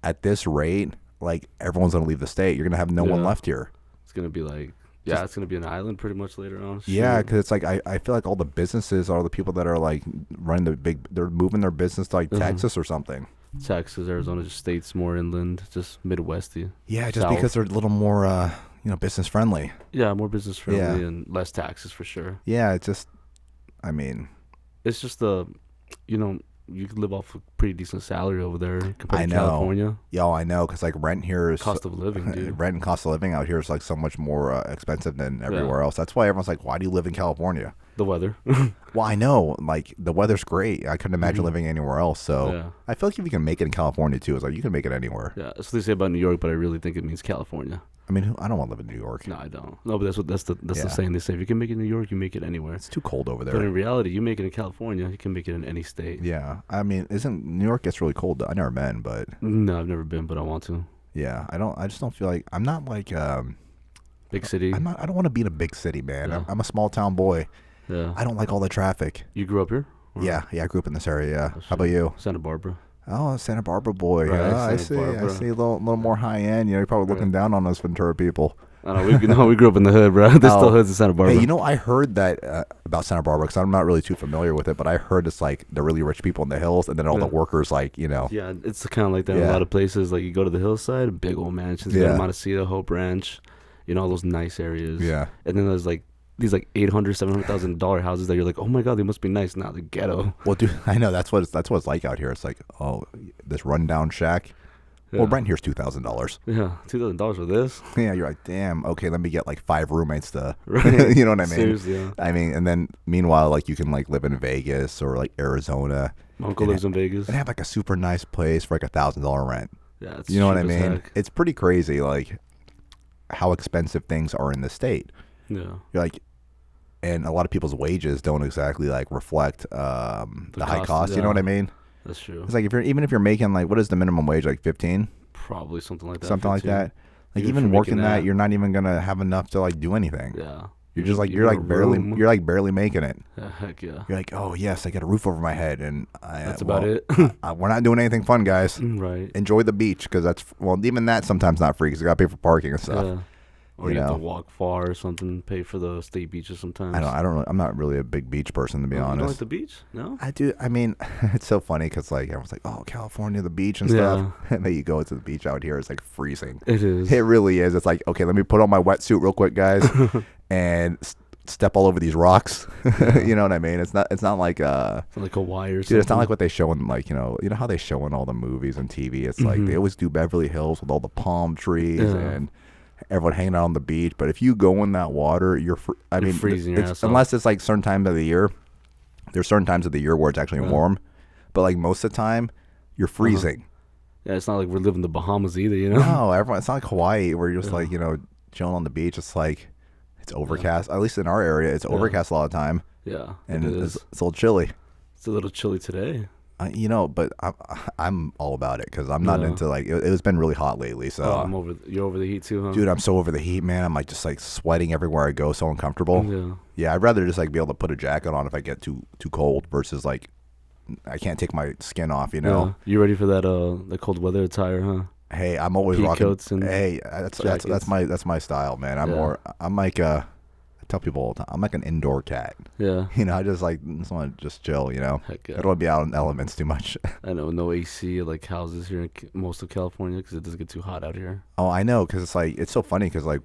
at this rate, like everyone's gonna leave the state. You're gonna have no one Yeah. left here. It's going to be like, yeah, it's going to be an island pretty much later on. Yeah, Shoot. because it's like I feel like all the businesses are the people that are like running they're moving their business to like Texas or something. Texas, Arizona, just states more inland, just Midwesty. Yeah, just South. because they're a little more business friendly. Yeah, more business friendly Yeah. and less taxes for sure. Yeah, it's just, I mean, It's just you know, you could live off a pretty decent salary over there compared I to know. California. Yo, I know, because like rent here is Cost of living, dude. rent and cost of living out here is like so much more expensive than everywhere else. That's why everyone's like, why do you live in California? The weather. Well, I know, like the weather's great. I couldn't imagine living anywhere else. So Yeah. I feel like if you can make it in California too, it's like you can make it anywhere. Yeah, that's what they say about New York, but I really think it means California. I mean, I don't want to live in New York. No, I don't. No, but that's the Yeah. saying they say. If you can make it in New York, you make it anywhere. It's too cold over But there. in reality, you make it in California, you can make it in any state. Yeah, I mean, isn't New York gets really cold? I never been, but No, I've never been, but I want to. yeah, I just don't feel like I'm not like Big city. I don't want to be in a big city, man. Yeah. I'm a small town boy. Yeah. I don't like all the traffic. You grew up here? Or Yeah, I grew up in this area. Yeah. Oh, How about you? Santa Barbara. Oh, Santa Barbara boy. Right, Yeah, I Santa see. Barbara. I see a little more high end. You know, you're probably looking down on us Ventura people. I know, we grew up in the hood, bro. There's still Oh. hoods in Santa Barbara. Hey, you know, I heard that about Santa Barbara because I'm not really too familiar with it, but I heard it's like the really rich people in the hills, and then all the Yeah. workers, like Yeah, it's kind of like that in Yeah. a lot of places. Like you go to the hillside, big old mansions. You Yeah. go to Montecito, Hope Ranch, all those nice areas. Yeah. And then there's like these like $800,000, $700,000 houses that you're like, oh my god, they must be nice. Now the ghetto. Well, dude, I know that's what it's like out here. It's like, oh, this rundown shack. Well, rent here's $2,000. Yeah, $2,000 for this. Yeah, you're like, damn. Okay, let me get like 5 roommates to, Right. you know what I mean? Seriously, yeah. I mean, and then meanwhile, like you can like live in Vegas or like Arizona My uncle and lives in Vegas. and have like a super nice place for like $1,000 rent. Yeah, it's You know what I cheap as mean? heck. It's pretty crazy, like how expensive things are in the state. Yeah. You're like, and a lot of people's wages don't exactly like reflect the high cost, cost. You know yeah. what I mean? That's true. It's like even if you're making like, what is the minimum wage, like 15, Probably something like that. something like 15. that. Like Even if even you're working making that, that- you're not even gonna have enough to like do anything. Yeah. You're just like You you're get like a barely room. you're like barely making it. Yeah, heck yeah. You're like, oh yes, I got a roof over my head, and That's about it. We're not doing anything fun, guys. Right. Enjoy the beach because that's even that sometimes not free because you got to pay for parking and stuff. Yeah. Or you you have know. to walk far or something, pay for the state beaches sometimes. I'm not really a big beach person to be You don't like honest. the beach? No? I do. I mean, it's so funny because like everyone's like, oh, California, the beach and stuff, Yeah. and then you go to the beach out here, it's like freezing. It is. It really is. It's like, okay, let me put on my wetsuit real quick, guys, and step all over these rocks. You know what I mean? It's not like It's like Hawaii or something. dude, it's not like what they show in like you know how they show in all the movies and TV. It's like they always do Beverly Hills with all the palm trees Yeah. and everyone hanging out on the beach. But if you go in that water, you're freezing your ass off. unless it's like certain times of the year. There's certain times of the year where it's actually Yeah. warm, but like most of the time, you're freezing. Yeah, it's not like we're living in the Bahamas either, you know? No, everyone. It's not like Hawaii where you're just Yeah. like chilling on the beach. It's like it's overcast. At least in our area, it's overcast a lot of the time, Yeah. and it it's is. a little chilly. It's a little chilly today. But I'm all about it because I'm not Yeah. into like it's been really hot lately. So, You're over the heat too, huh? dude, I'm so over the heat, man. I'm like just like sweating everywhere I go, so uncomfortable. Yeah. Yeah, I'd rather just like be able to put a jacket on if I get too cold versus like I can't take my skin off. You know. Yeah. You ready for that the cold weather attire, huh? Hey, I'm always Pea rocking. coats and Hey, that's jackets. my style, man. Yeah. I'm like I tell people all the time, I'm like an indoor cat. Yeah. I just want to just chill. Heck I yeah. don't want to be out in the elements too much. I know, no AC like houses here in most of California because it doesn't get too hot out here. Oh, I know, because it's like it's so funny because like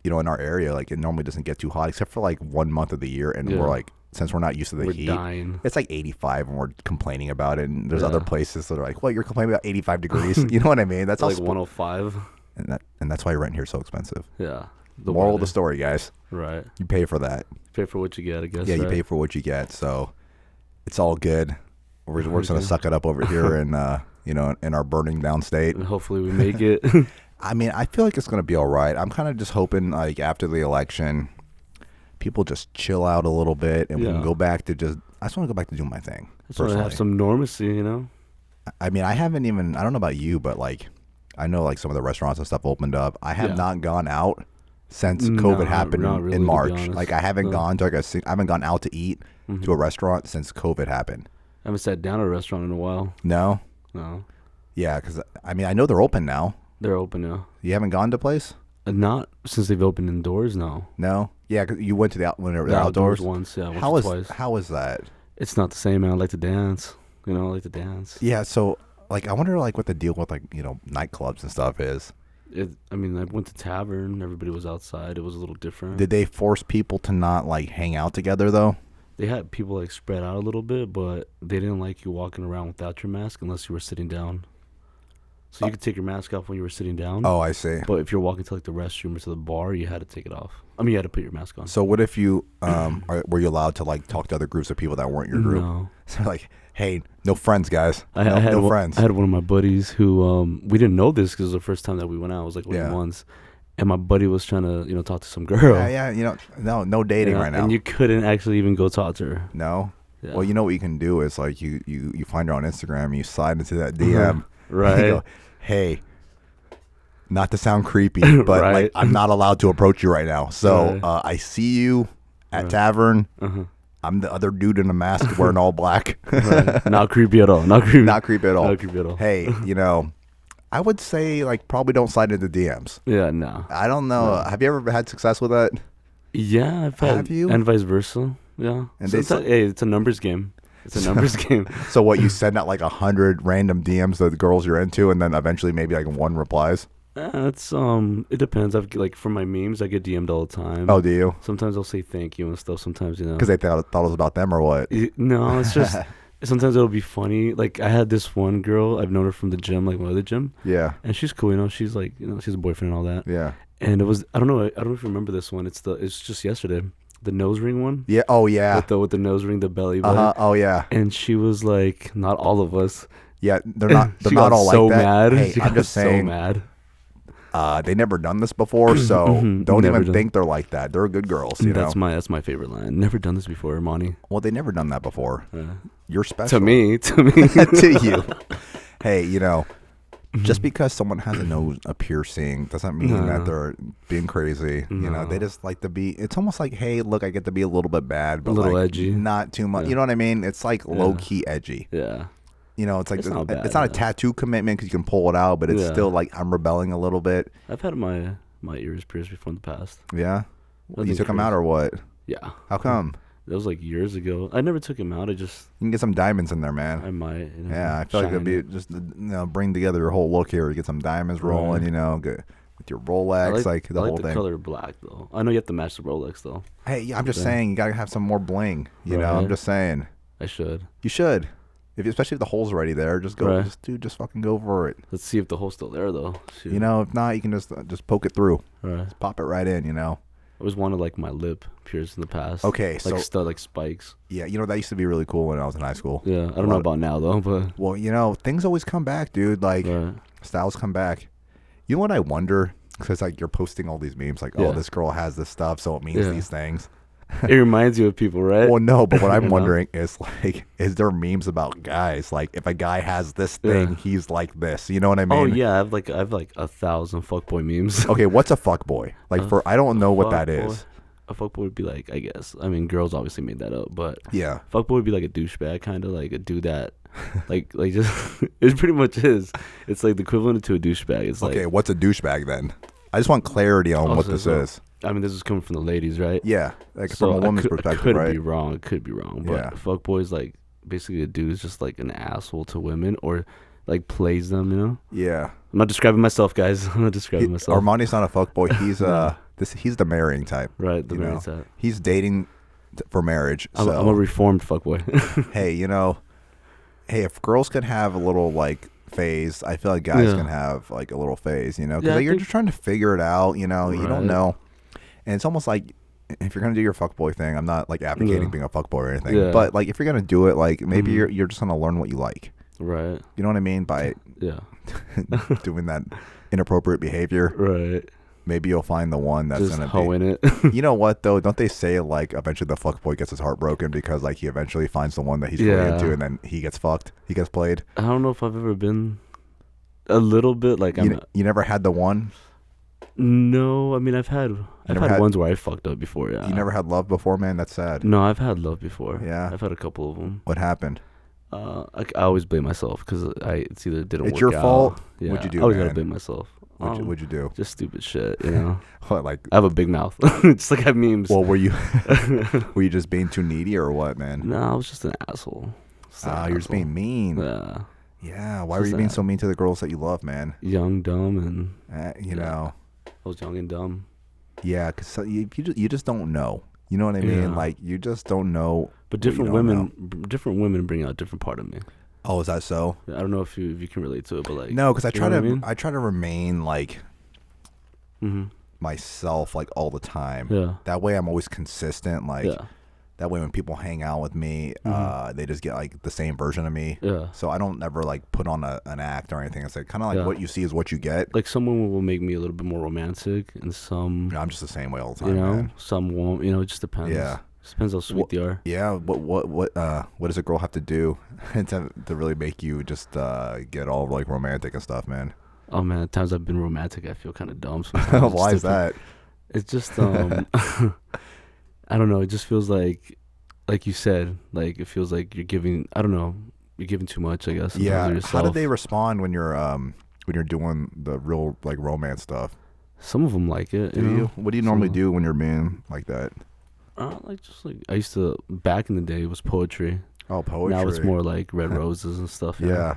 in our area, like it normally doesn't get too hot except for like 1 month of the year, and Yeah. we're like since we're not used to the We're heat, dying. it's like 85, and we're complaining about it. And there's Yeah. other places that are like, "What, you're complaining about 85 degrees?" You know what I mean? That's It's how like 105. and that's why rent here is so expensive. Yeah. The moral of weather. the story, guys, Right. you pay for that. Pay for what you get, I guess. Yeah, you right? pay for what you get, so it's all good. We're just gonna Okay. suck it up over here in in our burning down state. And hopefully we make it. I mean, I feel like it's gonna be all right. I'm kind of just hoping like after the election, people just chill out a little bit and we can Yeah. go back to I just want to go back to doing my thing. Just want to Personally, have some normalcy, you know? I mean, I haven't even. I don't know about you, but like, I know like some of the restaurants and stuff opened up. I have Yeah. not gone out since No, COVID happened not really, in to be March. honest. Like, I haven't No. gone to I haven't gone out to eat Mhm. to a restaurant since COVID happened. I haven't sat down at a restaurant in a while. No. No. Yeah, because I mean, I know they're open now. They're open now. You haven't gone to a place? Not since they've opened indoors, no. No. Yeah, 'cause you went to when they were The outdoors. once, yeah, once How or is twice. how is that? It's not the same, man. I like to dance. I like to dance. Yeah. So like, I wonder like what the deal with like nightclubs and stuff is. I went to tavern. Everybody was outside. It was a little different. Did they force people to not like hang out together though? they had people like spread out a little bit, but they didn't like you walking around without your mask unless you were sitting down. So you could take your mask off when you were sitting down. Oh, I see. But if you're walking to like the restroom or to the bar, you had to take it off. I mean, you had to put your mask on. So what if you were you allowed to like talk to other groups of people that weren't your group? No. So like, hey, no friends, guys. I No, had no friends. I had one of my buddies who we didn't know this because it was the first time that we went out. It was like once, and my buddy was trying to talk to some girl. Yeah. No dating right now. And you couldn't actually even go talk to her. No. Yeah. Well, you know what you can do is like you find her on Instagram and you slide into that DM. Right. You go, hey. Not to sound creepy, but Right. like I'm not allowed to approach you right now. So Right. I see you at tavern. I'm the other dude in a mask wearing all black. Right. Not creepy at all. Not creepy. Not creepy at all. Not creepy at all. Hey, I would say like probably don't slide into DMs. Yeah, no. I don't know. Have you ever had success with that? Yeah, I've had. Have you? And vice versa. Yeah. And So it's a numbers game. It's a numbers game. So what, you send out like 100 random DMs to the girls you're into, and then eventually maybe like one replies? It's it depends. I've like for my memes, I get DM'd all the time. Oh, do you? Sometimes I'll say thank you and stuff. Sometimes Because they thought it was about them or what? No, it's just sometimes it'll be funny. Like I had this one girl, I've known her from the gym, like my other gym. Yeah. And she's cool, she's like, she's a boyfriend and all that. Yeah. And it was I don't know if you remember this one. It's just yesterday, the nose ring one. Yeah. Oh yeah. With the nose ring, the belly button. Oh yeah. And she was like, not all of us. Yeah, they're not. They're she not got all so like that. mad. Hey, She I'm got just saying. so mad. They never done this before, so don't Never even done. think they're like that. They're good girls, you know. That's my favorite line. Never done this before, Armani. Well, they never done that before. You're special To me. to you. Hey, Mm-hmm. just because someone has a piercing doesn't mean that they're being crazy. They just like to be. It's almost like, hey, look, I get to be a little bit bad, but A little like, edgy. not too much. Yeah. You know what I mean? It's like low key edgy. Yeah. It's like It's not bad, it's not a yeah. tattoo commitment because you can pull it out, but it's Yeah. still like I'm rebelling a little bit. I've had my ears pierced before in the past. Yeah, you Nothing took them out crazy. or what? Yeah. How come? That was like years ago. I never took him out. You can get some diamonds in there, man. I might. Yeah, I feel like it'd be just bring together your whole look here. Get some diamonds rolling, get with your Rolex, like the I whole like the thing. color black though. I know you have to match the Rolex though. Hey, I'm just saying you gotta have some more bling. I'm Right. just saying I should. you should. Especially if the hole's already there, just go. Right. Just fucking go for it. Let's see if the hole's still there though. Shoot. If not, you can just poke it through, Right. pop it right in. I always wanted like my lip pierced in the past. Okay, so like spikes. yeah, that used to be really cool when I was in high school. Yeah, I don't know about now though, but Well, things always come back, dude. Like right. styles come back. You know what I wonder? Because like you're posting all these memes, like, Yeah. oh, this girl has this stuff, so it means Yeah. these things. It reminds you of people, right? Well, no, but what I'm You know? wondering is like, is there memes about guys? Like, if a guy has this thing, Yeah. he's like this. You know what I mean? Oh yeah, I have like 1,000 fuckboy memes. Okay, what's a fuck boy? Like, I don't know what that fuckboy. is. A fuckboy would be like, I guess. I mean, girls obviously made that up, but Yeah. fuckboy would be like a douchebag, kind of like a dude that, like just it pretty much is. It's like the equivalent to a douchebag. It's like Okay, what's a douchebag then? I just want clarity on what this is. I mean, this is coming from the ladies, right? Yeah, like So from a woman's I perspective, could right? be wrong. It could be wrong. But Yeah. fuckboy is like basically a dude who's just like an asshole to women or like plays them. Yeah. I'm not describing myself, guys. I'm not describing myself. Armani's not a fuck boy. He's he's the marrying type. Right, the you know? married type. He's dating for marriage. I'm So a reformed fuckboy. hey, if girls can have a little like phase, I feel like guys Yeah. can have like a little phase, because Yeah, I you're think- just trying to figure it out, you don't Right. know. And it's almost like if you're gonna do your fuckboy thing, I'm not like advocating Yeah. being a fuckboy or anything, Yeah. but like if you're gonna do it, like maybe Mhm. you're just gonna learn what you like. Right. You know what I mean by Yeah. doing that inappropriate behavior. Right. Maybe you'll find the one that's Just gonna be. hoeing it. You know what though? Don't they say like eventually the fuckboy gets his heart broken because like he eventually finds the one that he's really Yeah. into, and then he gets fucked. He gets played. I don't know if I've ever been a little bit like You never had the one. No, I mean I've had never had- ones where I fucked up before. Yeah. You never had love before, man. That's sad. No, I've had love before. Yeah. I've had a couple of them. What happened? I always blame myself because it's either didn't work It's your out. fault? Yeah. What'd you do, I always man? gotta blame myself. What'd you do? Just stupid shit. What, like? I have a big mouth. Just like I have memes. Well, were you just being too needy or what, man? No, I was just an asshole. You're just being mean. Yeah. Yeah. Why were Just you being that. so mean to the girls that you love, man? Young, dumb, and You know. I was young and dumb. Yeah, because you just don't know. You know what I mean? Yeah. Like you just don't know. But what you different don't know. different women bring out a different part of me. Oh, is that so? I don't know if you can relate to it, but like No, because I you try know to what I mean? I try to remain like Mm-hmm. myself like all the time. Yeah. That way I'm always consistent. Like Yeah. that way when people hang out with me, they just get like the same version of me. Yeah. So I don't ever like put on an act or anything. It's like kind of like Yeah. what you see is what you get. Like some women will make me a little bit more romantic, and some, I'm just the same way all the you time, know, man. some won't. You know, it just depends. Yeah. Just depends how sweet they are. Yeah. What does a girl have to do to really make you just get all like romantic and stuff, man? Oh man, at times I've been romantic. I feel kind of dumb sometimes. Why is that? It's just I don't know. It just feels like you said, like it feels like you're giving. I don't know. You're giving too much, I guess. Yeah. Of How do yourself. they respond when you're doing the real like romance stuff? Some of them like it. Do You know? you? What do you normally Some- do when you're being like that? Like I used to back in the day. It was poetry. Oh, poetry. Now it's more like red roses and stuff. You know? Yeah.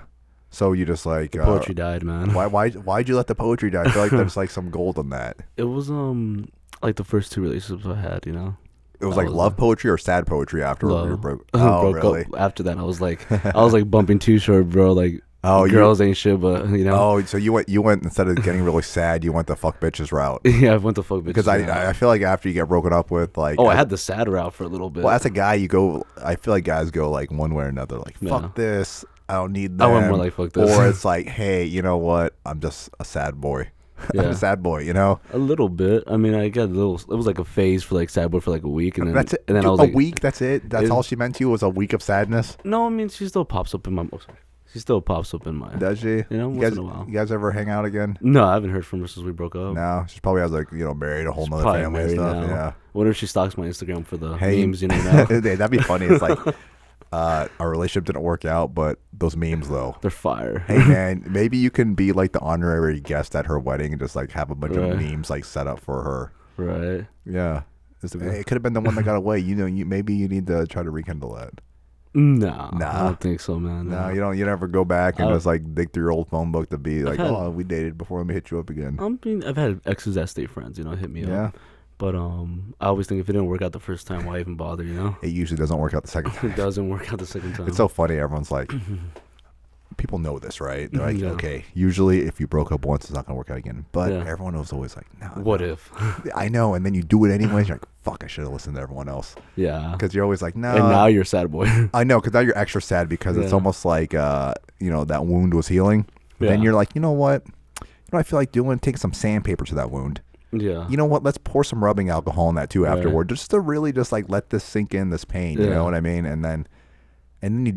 So you just like The poetry died, man. why'd you let the poetry die? I feel like there's like some gold in that. It was like the first two relationships I had. You know. It was That like was love poetry or sad poetry after Love. you broke. Oh, Broke really? up after that. I was like bumping too short, bro. Like Oh, girls ain't shit, but you know. Oh, so you went instead of getting really sad, you went the fuck bitches route. Yeah, I went to fuck bitches. Because I feel like after you get broken up with like I had the sad route for a little bit. well, as a guy you go. I feel like guys go like one way or another. Like Yeah. fuck this, I don't need them. I went more like fuck this. Or it's like, hey, you know what? I'm just a sad boy. I'm Yeah. a sad boy. You know. A little bit. I mean, I got a little. It was like a phase for like sad boy for like a week, and then That's it. And then Dude, I was a like, week. That's it. That's it- all she meant to you was a week of sadness. No, I mean she still pops up in my. Oh, sorry. She still pops up in my. Does she? You know, you once guys, in a while. you guys ever hang out again? No, I haven't heard from her since we broke up. No, she probably has like married a whole She's nother probably family and married stuff. now. Yeah. What if she stalks my Instagram for the Hey, memes? You know, now? Hey, that'd be funny. It's like our relationship didn't work out, but those memes though. They're fire. Hey man, maybe you can be like the honorary guest at her wedding and just like have a bunch of Right. memes like set up for her. Right. Yeah, it could have been the one that got away. Maybe you need to try to rekindle that. Nah, Nah. I don't think so, man. No, you don't. You never go back and I've- just like dig through your old phone book to be like, had- oh, we dated before. Let me hit you up again. I've had exes that stay friends, hit me Yeah, up. But I always think if it didn't work out the first time, why even bother, it usually doesn't work out the second time. It doesn't work out the second time. It's so funny. Everyone's like, people know this, right? They're like, Yeah. okay, usually if you broke up once, it's not gonna work out again. But Yeah. everyone was always like, no. What if? I know, and then you do it anyways. You're like, fuck, I should have listened to everyone else. Yeah. Because you're always like, no. And now you're a sad boy. I know, because now you're extra sad because it's Yeah. almost like, that wound was healing. But then Yeah. you're like, you know what? I feel like doing? Take some sandpaper to that wound. Yeah. You know what? Let's pour some rubbing alcohol in that too Right. afterward, just to really just like let this sink in, this pain. You Yeah. know what I mean? And then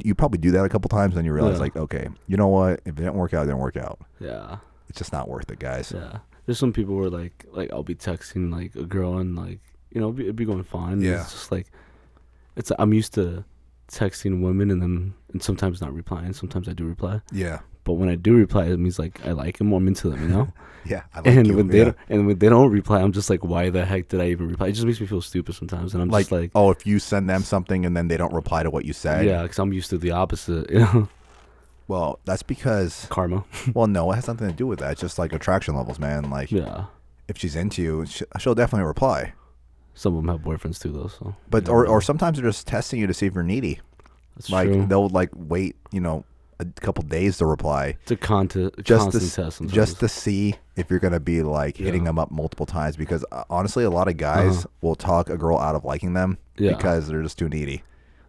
you probably do that a couple times, and you realize Yeah. like, okay, you know what? If it didn't work out, it didn't work out. Yeah. It's just not worth it, guys. Yeah. There's some people where like I'll be texting like a girl and like it'd be going fine. Yeah. It's just like I'm used to texting women and sometimes not replying. Sometimes I do reply. Yeah. But when I do reply, it means like I like them or I'm into them, Yeah. I like and you. when Yeah. they don't reply, I'm just like, why the heck did I even reply? It just makes me feel stupid sometimes, and I'm just like, oh, if you send them something and then they don't reply to what you said. yeah, because I'm used to the opposite, Well, that's because. karma. Well, no, it has nothing to do with that. It's just like attraction levels, man. Like, Yeah, if she's into you, she'll definitely reply. some of them have boyfriends too, though. So, But or sometimes they're just testing you to see if you're needy. that's Like true. they'll like wait, a couple days to reply. It's a constant Just test. to Sometimes. just to see if you're gonna be like hitting Yeah. them up multiple times, because honestly, a lot of guys will talk a girl out of liking them Yeah. because they're just too needy.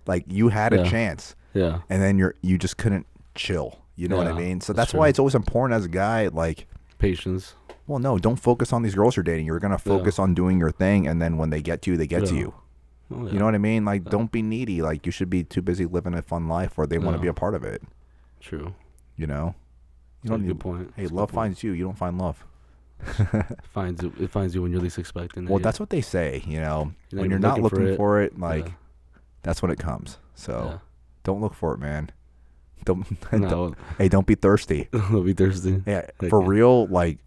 Like you had a Yeah. chance, yeah, and then you just couldn't chill. You know what I Yeah, mean? So that's that's why true. it's always important as a guy, like. patience. Well, no, don't focus on these girls you're dating. You're going to focus on doing your thing, and then when they get to you, they get to Yeah. you. Oh, yeah. You know what I mean? Like, don't be needy. Like, you should be too busy living a fun life where they want to Yeah. be a part of it, True. you know? You That's a don't good need, point. hey, That's a love good point. finds you. You don't find love. It finds you when you're least expecting it. Well, that's what they say, You're not when even you're not looking for looking it. for it, like, Yeah. that's when it comes. So Yeah. don't look for it, man. Don't, No, hey, don't be thirsty. I'll be thirsty. Yeah, Like, for real, like,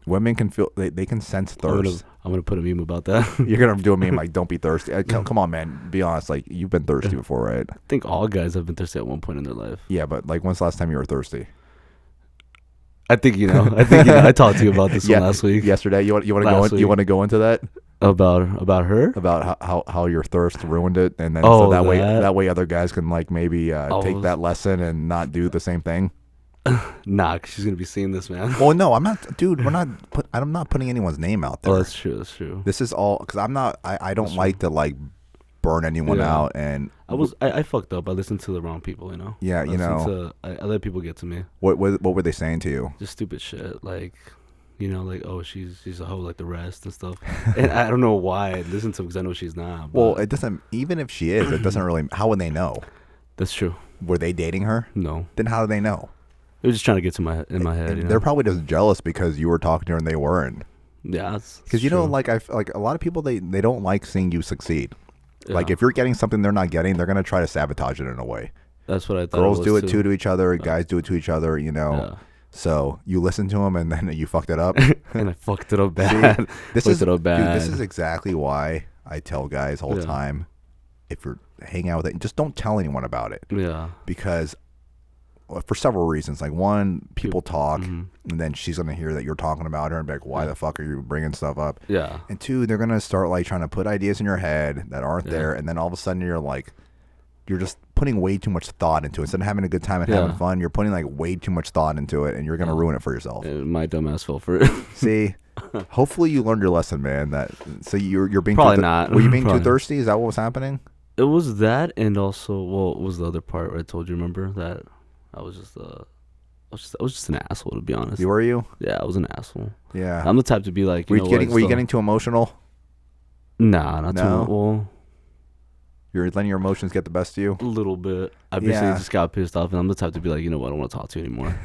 women can feel, they can sense thirst. I'm gonna put a meme about that. You're gonna do a meme like, "Don't be thirsty." Come on, man. Be honest. Like, you've been thirsty before, right? I think all guys have been thirsty at one point in their life. Yeah, but like, when's the last time you were thirsty? I think I talked to you about this one last week. Yesterday. You want to Last go? You week. want to go into that? About her? about how your thirst ruined it, and then Oh, so that that? way other guys can like maybe take Oh, that lesson and not do the same thing. nah, 'cause she's gonna be seeing this, man. Well, no, I'm not, dude. I'm not putting anyone's name out there. Oh, that's true. That's true. This is all because I'm not. I don't That's like to like burn anyone Yeah. out, and I fucked up. I listened to the wrong people, you know. yeah, you know I let people get to me. what were they saying to you? Just stupid shit, like, you know, like, oh, she's a hoe like the rest and stuff. And I don't know why I listened to because I know she's not. But Well, it doesn't. Even if she is, it doesn't really. How would they know? that's true. Were they dating her? No, Then how do they know? they were just trying to get to my head. You know? They're probably just jealous because you were talking to her and they weren't. Yeah, Because you know, like like a lot of people, they don't like seeing you succeed. Like Yeah. if you're getting something they're not getting, they're gonna try to sabotage it in a way. That's what I thought. Girls do it was too to each other. Guys do it to each other. You know. Yeah. So you listen to them and then you fucked it up. And I fucked it up bad. This Fucked is it up bad. Dude, this is exactly why I tell guys all the Yeah. time, if you're hanging out with it, just don't tell anyone about it. Yeah. Because for several reasons. Like one, people talk, Mhm. and then she's gonna hear that you're talking about her and be like, "Why the fuck are you bringing stuff up?" Yeah. And two, they're gonna start like trying to put ideas in your head that aren't Yeah. there, and then all of a sudden you're just putting way too much thought into it. Instead of having a good time and having Yeah. fun, you're putting like way too much thought into it, and you're gonna ruin it for yourself. My dumb ass fell for it. See, hopefully you learned your lesson, man. So you're being Probably too not. Were you being Probably too not. thirsty? Is that what was happening? It was that, and also, well, it was the other part where I told you. Remember that I was just I was just an asshole, to be honest. Were you? Yeah, I was an asshole. Yeah. I'm the type to be like, Were you getting too emotional? Nah, not No? too much. Well, You're letting your emotions get the best of you. a little bit. I basically Yeah. just got pissed off, and I'm the type to be like, you know what, I don't want to talk to you anymore.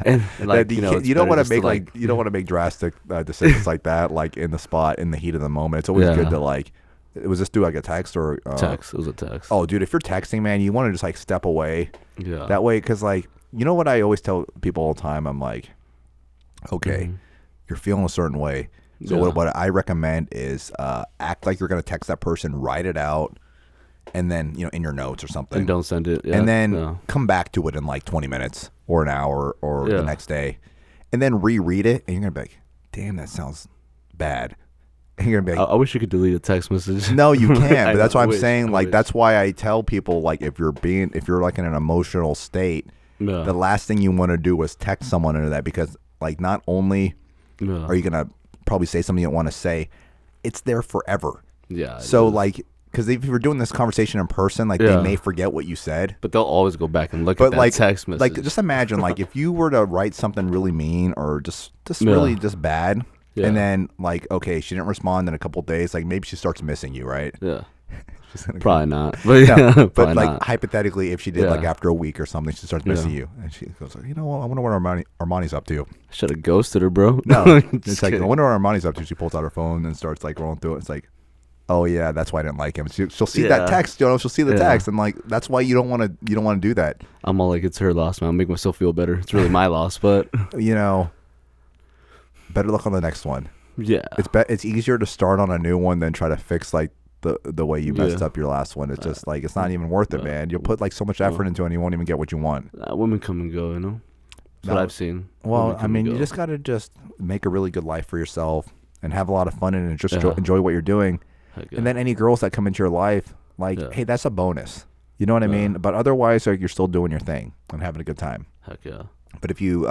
And like, you, you know, can't- it's you don't better want to just make like you don't want to make drastic decisions like that, like in the spot, in the heat of the moment. It's always Yeah. good to like. Was this through like a text or text. It was a text. Oh, dude, if you're texting, man, you want to just like step away. Yeah. That way, because like you know what I always tell people all the time. I'm like, okay, Mhm. you're feeling a certain way. So Yeah. what I recommend is act like you're gonna text that person, write it out, and then in your notes or something, And don't send it. Yeah. and then Yeah. come back to it in like 20 minutes or an hour or Yeah. the next day, and then reread it, and you're gonna be like, damn, that sounds bad. And you're gonna be like, I wish you could delete a text message. no, you can't. I But that's know, why I I'm wish, saying, I like, wish. that's why I tell people, like, if you're like in an emotional state, Yeah. the last thing you want to do is text someone into that, because like not only Yeah. are you gonna probably say something you don't want to say, it's there forever. Yeah. it So is. like, because if you were doing this conversation in person, like Yeah. they may forget what you said. But they'll always go back and look But at that like, text message. like just imagine like if you were to write something really mean or just Yeah. really just bad, Yeah. and then like, okay, she didn't respond in a couple days, like maybe she starts missing you, right? Yeah. She's gonna Probably not. But No, yeah, but probably like not. hypothetically, if she did, like Yeah. after a week or something, she starts missing you, and she goes, like, you know what? I wonder what Armani's up to. Should have ghosted her, bro. No, Just it's like, I kidding. wonder what Armani's up to. She pulls out her phone and starts like rolling through it. It's like, oh yeah, that's why I didn't like him. She'll see that Yeah. text, she'll see the Yeah. text, and like that's why you don't want to do that. I'm all like, it's her loss, man. I'll make myself feel better. It's really my loss, but You know, better luck on the next one. yeah. It's easier to start on a new one than try to fix like the way you messed Yeah. up your last one. It's just like it's not even worth it, man. You'll put like so much effort into it, and you won't even get what you want. Women come and go, you know? That's No. what I've seen. Well, Women I come mean, and you go. just gotta just make a really good life for yourself and have a lot of fun in it, and just Yeah. enjoy what you're doing. Heck yeah. And then any girls that come into your life, like, Yeah. hey, that's a bonus. You know what I Yeah. mean? But otherwise, like, you're still doing your thing and having a good time. Heck yeah. But if you,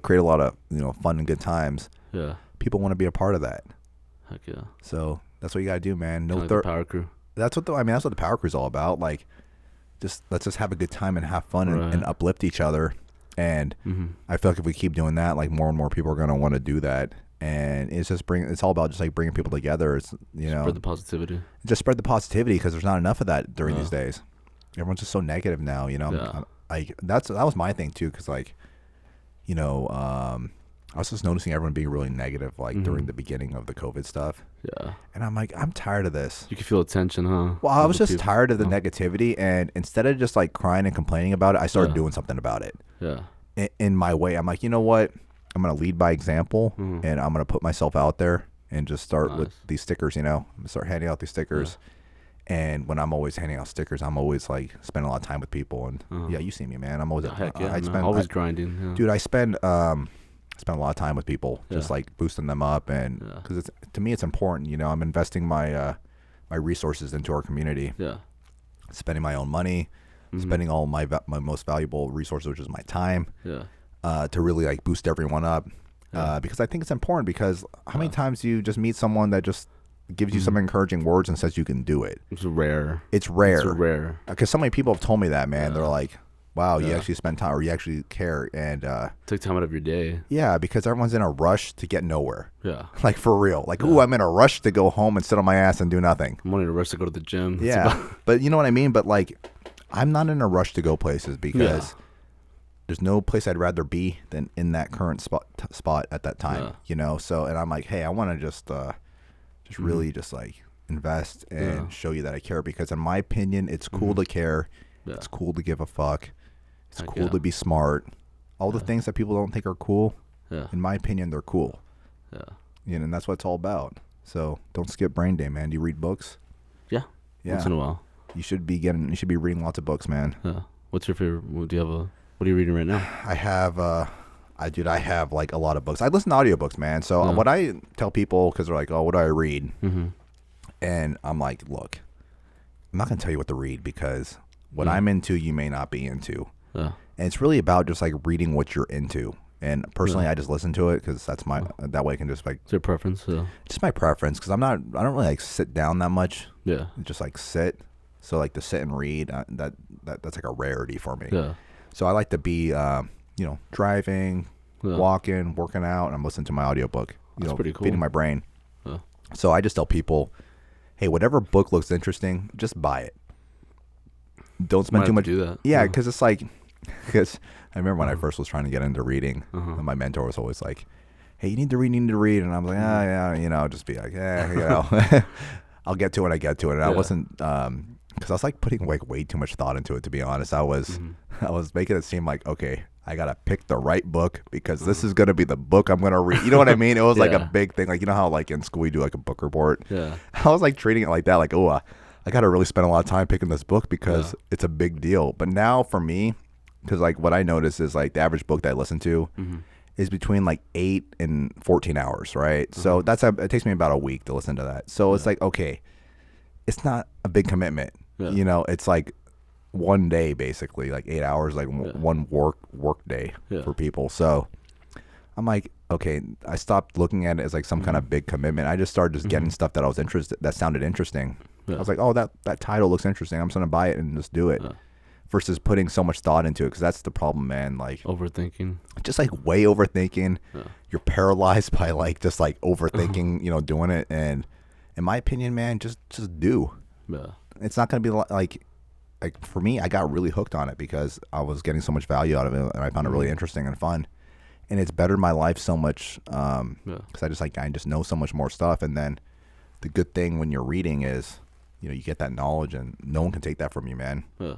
create a lot of, fun and good times, Yeah. people want to be a part of that. Heck yeah. So that's what you gotta do, man. No Kinda like the third. power crew. That's what that's what the power crew's all about. Like, let's just have a good time and have fun and Right. uplift each other. And Mm-hmm. I feel like if we keep doing that, like more and more people are gonna want to do that. And it's all about just like bringing people together. It's Spread the positivity. just spread the positivity, because there's not enough of that during Yeah. these days. Everyone's just so negative now. Yeah. That was my thing too, because like, I was just noticing everyone being really negative like during Mhm. the beginning of the COVID stuff, Yeah. and I'm like, I'm tired of this. You can feel the tension, huh? Well, I was With just people. tired of the Oh. negativity, and instead of just like crying and complaining about it, I started Yeah. doing something about it Yeah. in my way. I'm like, you know what? I'm gonna lead by example, Mhm. and I'm gonna put myself out there and just start with Nice. these stickers. I'm gonna start handing out these stickers. And when I'm always handing out stickers, I'm always like spending a lot of time with people. And Uh-huh. yeah, you see me, man. I'm always Heck yeah. I man. spend Always grinding. Yeah. dude. I spend spend a lot of time with people, just like boosting them up, and because it's to me it's important. You know, I'm investing my my resources into our community. Yeah. Spending my own money, spending all my most valuable resources, which is my time. Yeah. To really like boost everyone up, because I think it's important. Because how many times do you just meet someone that just gives you some encouraging words and says you can do it? It's rare. It's rare. It's rare. Because so many people have told me that, man. They're like, wow, you actually spend time, or you actually care, and take time out of your day. Yeah, because everyone's in a rush to get nowhere. Yeah. Like for real. Like, ooh, I'm in a rush to go home and sit on my ass and do nothing. I'm in a rush to go to the gym. But you know what I mean? But like, I'm not in a rush to go places because there's no place I'd rather be than in that current spot at that time, you know? So, and I'm like, hey, I want to just really just like invest and show you that I care, because in my opinion, it's cool to care. Yeah. It's cool to give a fuck. It's cool to be smart. All the things that people don't think are cool, in my opinion, they're cool. Yeah. You know, and that's what it's all about. So don't skip brain day, man. Do you read books? Yeah. Once in a while. You should be reading lots of books, man. Yeah. What's your favorite? What are you reading right now? I have I have like a lot of books. I listen to audiobooks, man. So what I tell people, because they're like, oh, what do I read? And I'm like, look, I'm not going to tell you what to read, because what I'm into, you may not be into. And it's really about just like reading what you're into. And personally, I just listen to it because that's that way I can just like. It's your preference? Just my preference, because I don't really like sit down that much. Yeah. Just like sit. So like to sit and read, that's like a rarity for me. Yeah. So I like to be, driving, walking, working out, and I'm listening to my audiobook. That's pretty cool. Feeding my brain. So I just tell people, hey, whatever book looks interesting, just buy it. Don't spend too much. Do that. Yeah, because it's like, because I remember when I first was trying to get into reading, and my mentor was always like, hey, you need to read, and I was like, yeah, just be like, I'll get to it when I get to it. And I wasn't, because I was like putting like way too much thought into it, to be honest. I was making it seem like, okay, I gotta pick the right book, because this is gonna be the book I'm gonna read. You know what I mean? It was like a big thing. Like, you know how like in school we do like a book report? Yeah. I was like treating it like that, like, oh, I gotta really spend a lot of time picking this book because it's a big deal. But now for me, because like what I notice is like the average book that I listen to is between like 8 and 14 hours, right? So it takes me about a week to listen to that. So it's like, okay, it's not a big commitment. You know, it's like one day basically, like 8 hours, like one work day for people. So I'm like, okay, I stopped looking at it as like some kind of big commitment. I just started just getting stuff that I was that sounded interesting. I was like, oh, that title looks interesting. I'm just gonna buy it and just do it. Versus putting so much thought into it, because that's the problem, man. Like overthinking, just like way overthinking. You're paralyzed by like just like overthinking, doing it. And in my opinion, man, just do. Yeah, it's not gonna be like for me, I got really hooked on it because I was getting so much value out of it, and I found it really interesting and fun. And it's bettered my life so much because I just know so much more stuff. And then the good thing when you're reading is, you get that knowledge, and no one can take that from you, man. Yeah.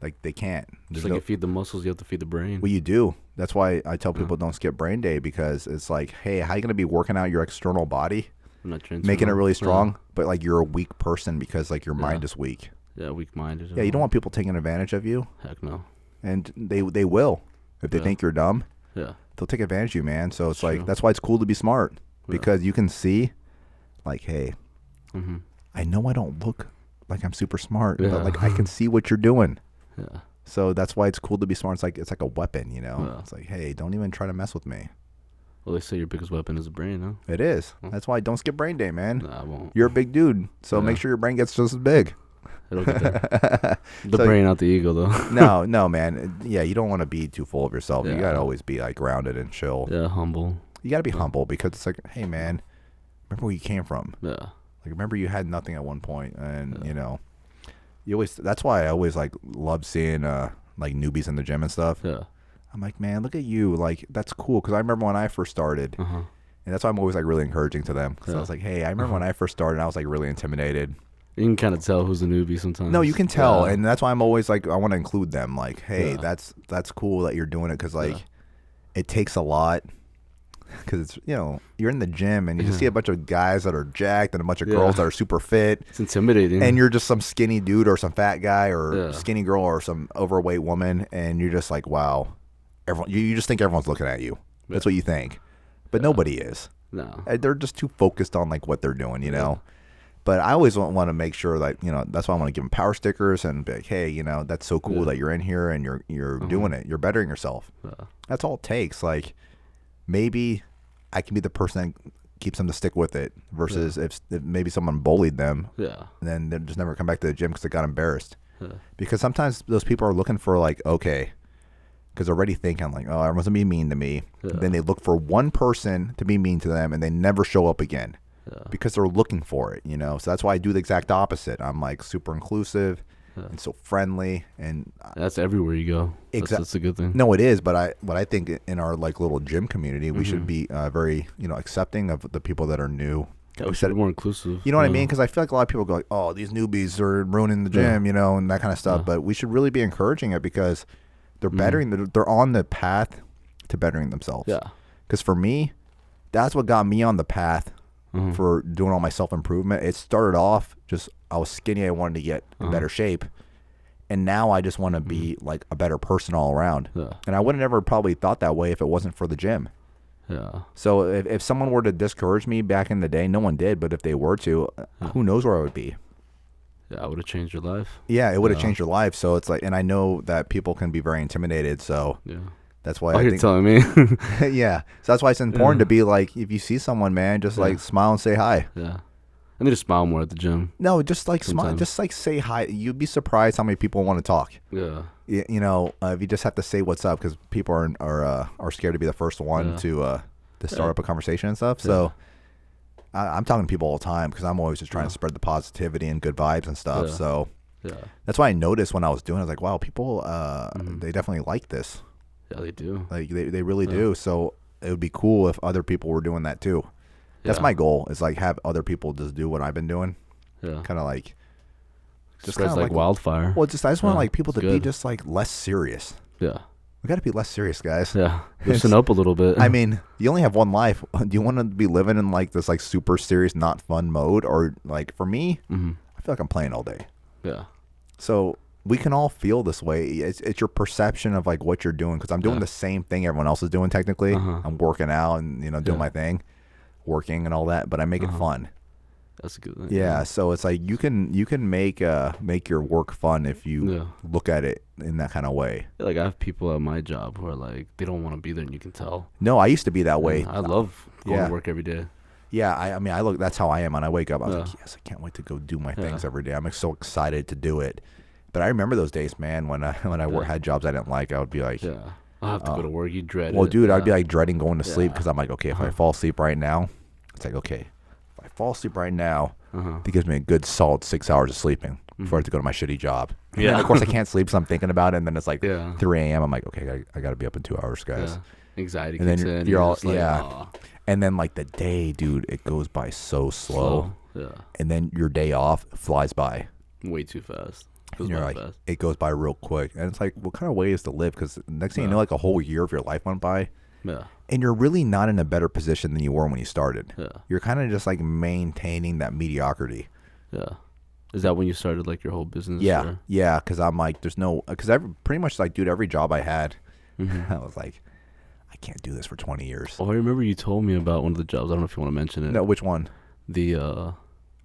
Like they can't. Just like you feed the muscles, you have to feed the brain. Well, you do. That's why I tell people don't skip brain day, because it's like, hey, how are you going to be working out your external body, making it really strong, but like you're a weak person because like your mind is weak. Yeah, weak-minded. Yeah, you don't want people taking advantage of you. Heck no. And they will if they think you're dumb. Yeah, they'll take advantage of you, man. So it's like that's why it's cool to be smart, because you can see, like, hey, I know I don't look like I'm super smart, but like I can see what you're doing. Yeah. So that's why it's cool to be smart. It's like a weapon, Yeah. It's like, hey, don't even try to mess with me. Well, they say your biggest weapon is the brain, huh? It is. That's why don't skip brain day, man. Nah, I won't. You're a big dude, so make sure your brain gets just as big. It'll get there. The brain, not the ego, though. No, man. Yeah, you don't want to be too full of yourself. Yeah. You gotta always be like grounded and chill. Yeah, humble. You gotta be humble, because it's like, hey, man, remember where you came from. Yeah. Like, remember you had nothing at one point, and you always. That's why I always like love seeing like newbies in the gym and stuff. Yeah. I'm like, man, look at you. Like, that's cool, because I remember when I first started, and that's why I'm always like really encouraging to them, because I was like, hey, I remember when I first started, I was like really intimidated. You can kind of tell who's a newbie sometimes. No, you can tell, and that's why I'm always like, I want to include them. Like, hey, that's cool that you're doing it, because like it takes a lot. Because it's you're in the gym and you just see a bunch of guys that are jacked and a bunch of girls that are super fit. It's intimidating. And you're just some skinny dude or some fat guy or skinny girl or some overweight woman, and you're just like, wow, everyone. You just think everyone's looking at you. That's what you think. But nobody is. No. They're just too focused on like what they're doing, you know. But I always want to make sure that, you know, that's why I want to give them power stickers and be like, hey, you know, that's so cool that you're in here and you're doing it. You're bettering yourself. That's all it takes. Like, maybe I can be the person that keeps them to stick with it versus if maybe someone bullied them, then they just never come back to the gym because they got embarrassed. Because sometimes those people are looking for like, okay, because they're already thinking like, oh, everyone's going to be mean to me. Then they look for one person to be mean to them and they never show up again. Because they're looking for it, you know. So that's why I do the exact opposite. I'm like super inclusive and so friendly, and that's everywhere you go. That's a good thing. No, it is. But I think in our like little gym community, we should be very, you know, accepting of the people that are new. Yeah, we should be more inclusive. You know what I mean? Because I feel like a lot of people go like, oh, these newbies are ruining the gym, you know, and that kind of stuff. But we should really be encouraging it because they're bettering. They're on the path to bettering themselves. Yeah. Because for me, that's what got me on the path. For doing all my self-improvement. It started off just I was skinny. I wanted to get in better shape. And now I just want to be like a better person all around. And I would have never probably thought that way if it wasn't for the gym. So if someone were to discourage me back in the day, no one did. But if they were to, who knows where I would be. Yeah, I would have changed your life. Yeah, it would have changed your life. So it's like, and I know that people can be very intimidated. So that's why you're telling me. Yeah. So that's why it's important to be like, if you see someone, man, just like smile and say hi. Yeah. I need to smile more at the gym. No, just like smile, just like say hi. You'd be surprised how many people want to talk. Yeah. You know, if you just have to say what's up, because people are scared to be the first one to start up a conversation and stuff. So I'm talking to people all the time because I'm always just trying to spread the positivity and good vibes and stuff. So that's why I noticed when I was doing it, I was like, wow, people, they definitely like this. Yeah, they do. Like they really do. So it would be cool if other people were doing that too. That's my goal. Is like have other people just do what I've been doing. Yeah. Kind of like just spreads like wildfire. Well, I just want like people to be just like less serious. Yeah. We got to be less serious, guys. Yeah. Loosen up a little bit. I mean, you only have one life. Do you want to be living in like this like super serious, not fun mode, or like for me, I feel like I'm playing all day. Yeah. So we can all feel this way. It's your perception of like what you're doing, because I'm doing the same thing everyone else is doing technically. I'm working out and doing my thing, working and all that, but I make it fun. That's a good thing. Yeah, so it's like you can make your work fun if you look at it in that kind of way. Like I have people at my job who are like they don't want to be there, and you can tell. No, I used to be that way. I love going to work every day. Yeah, I mean, I look. That's how I am. When I wake up, I was like, yes, I can't wait to go do my things every day. I'm so excited to do it. But I remember those days, man, when I had jobs I didn't like. I would be like, I have to go to work. You dread it. Well, dude, I'd be like dreading going to sleep because I'm like, okay, if I fall asleep right now, it's like, okay, if I fall asleep right now, it gives me a good solid 6 hours of sleeping before I have to go to my shitty job. Yeah. And of course, I can't sleep, so I'm thinking about it, and then it's like 3 a.m. I'm like, okay, I got to be up in 2 hours, guys. Anxiety and kicks then in. You're all, like, and then like the day, dude, it goes by so slow. Yeah. And then your day off flies by. Way too fast. And you're like, it goes by real quick. And it's like, what kind of way is to live? Because next thing you know, like a whole year of your life went by. Yeah. And you're really not in a better position than you were when you started. Yeah. You're kind of just like maintaining that mediocrity. Yeah. Is that when you started like your whole business? Yeah. Or? Yeah. Because I'm like, because I pretty much like, dude, every job I had, I was like, I can't do this for 20 years. Oh, I remember you told me about one of the jobs. I don't know if you want to mention it. No, which one?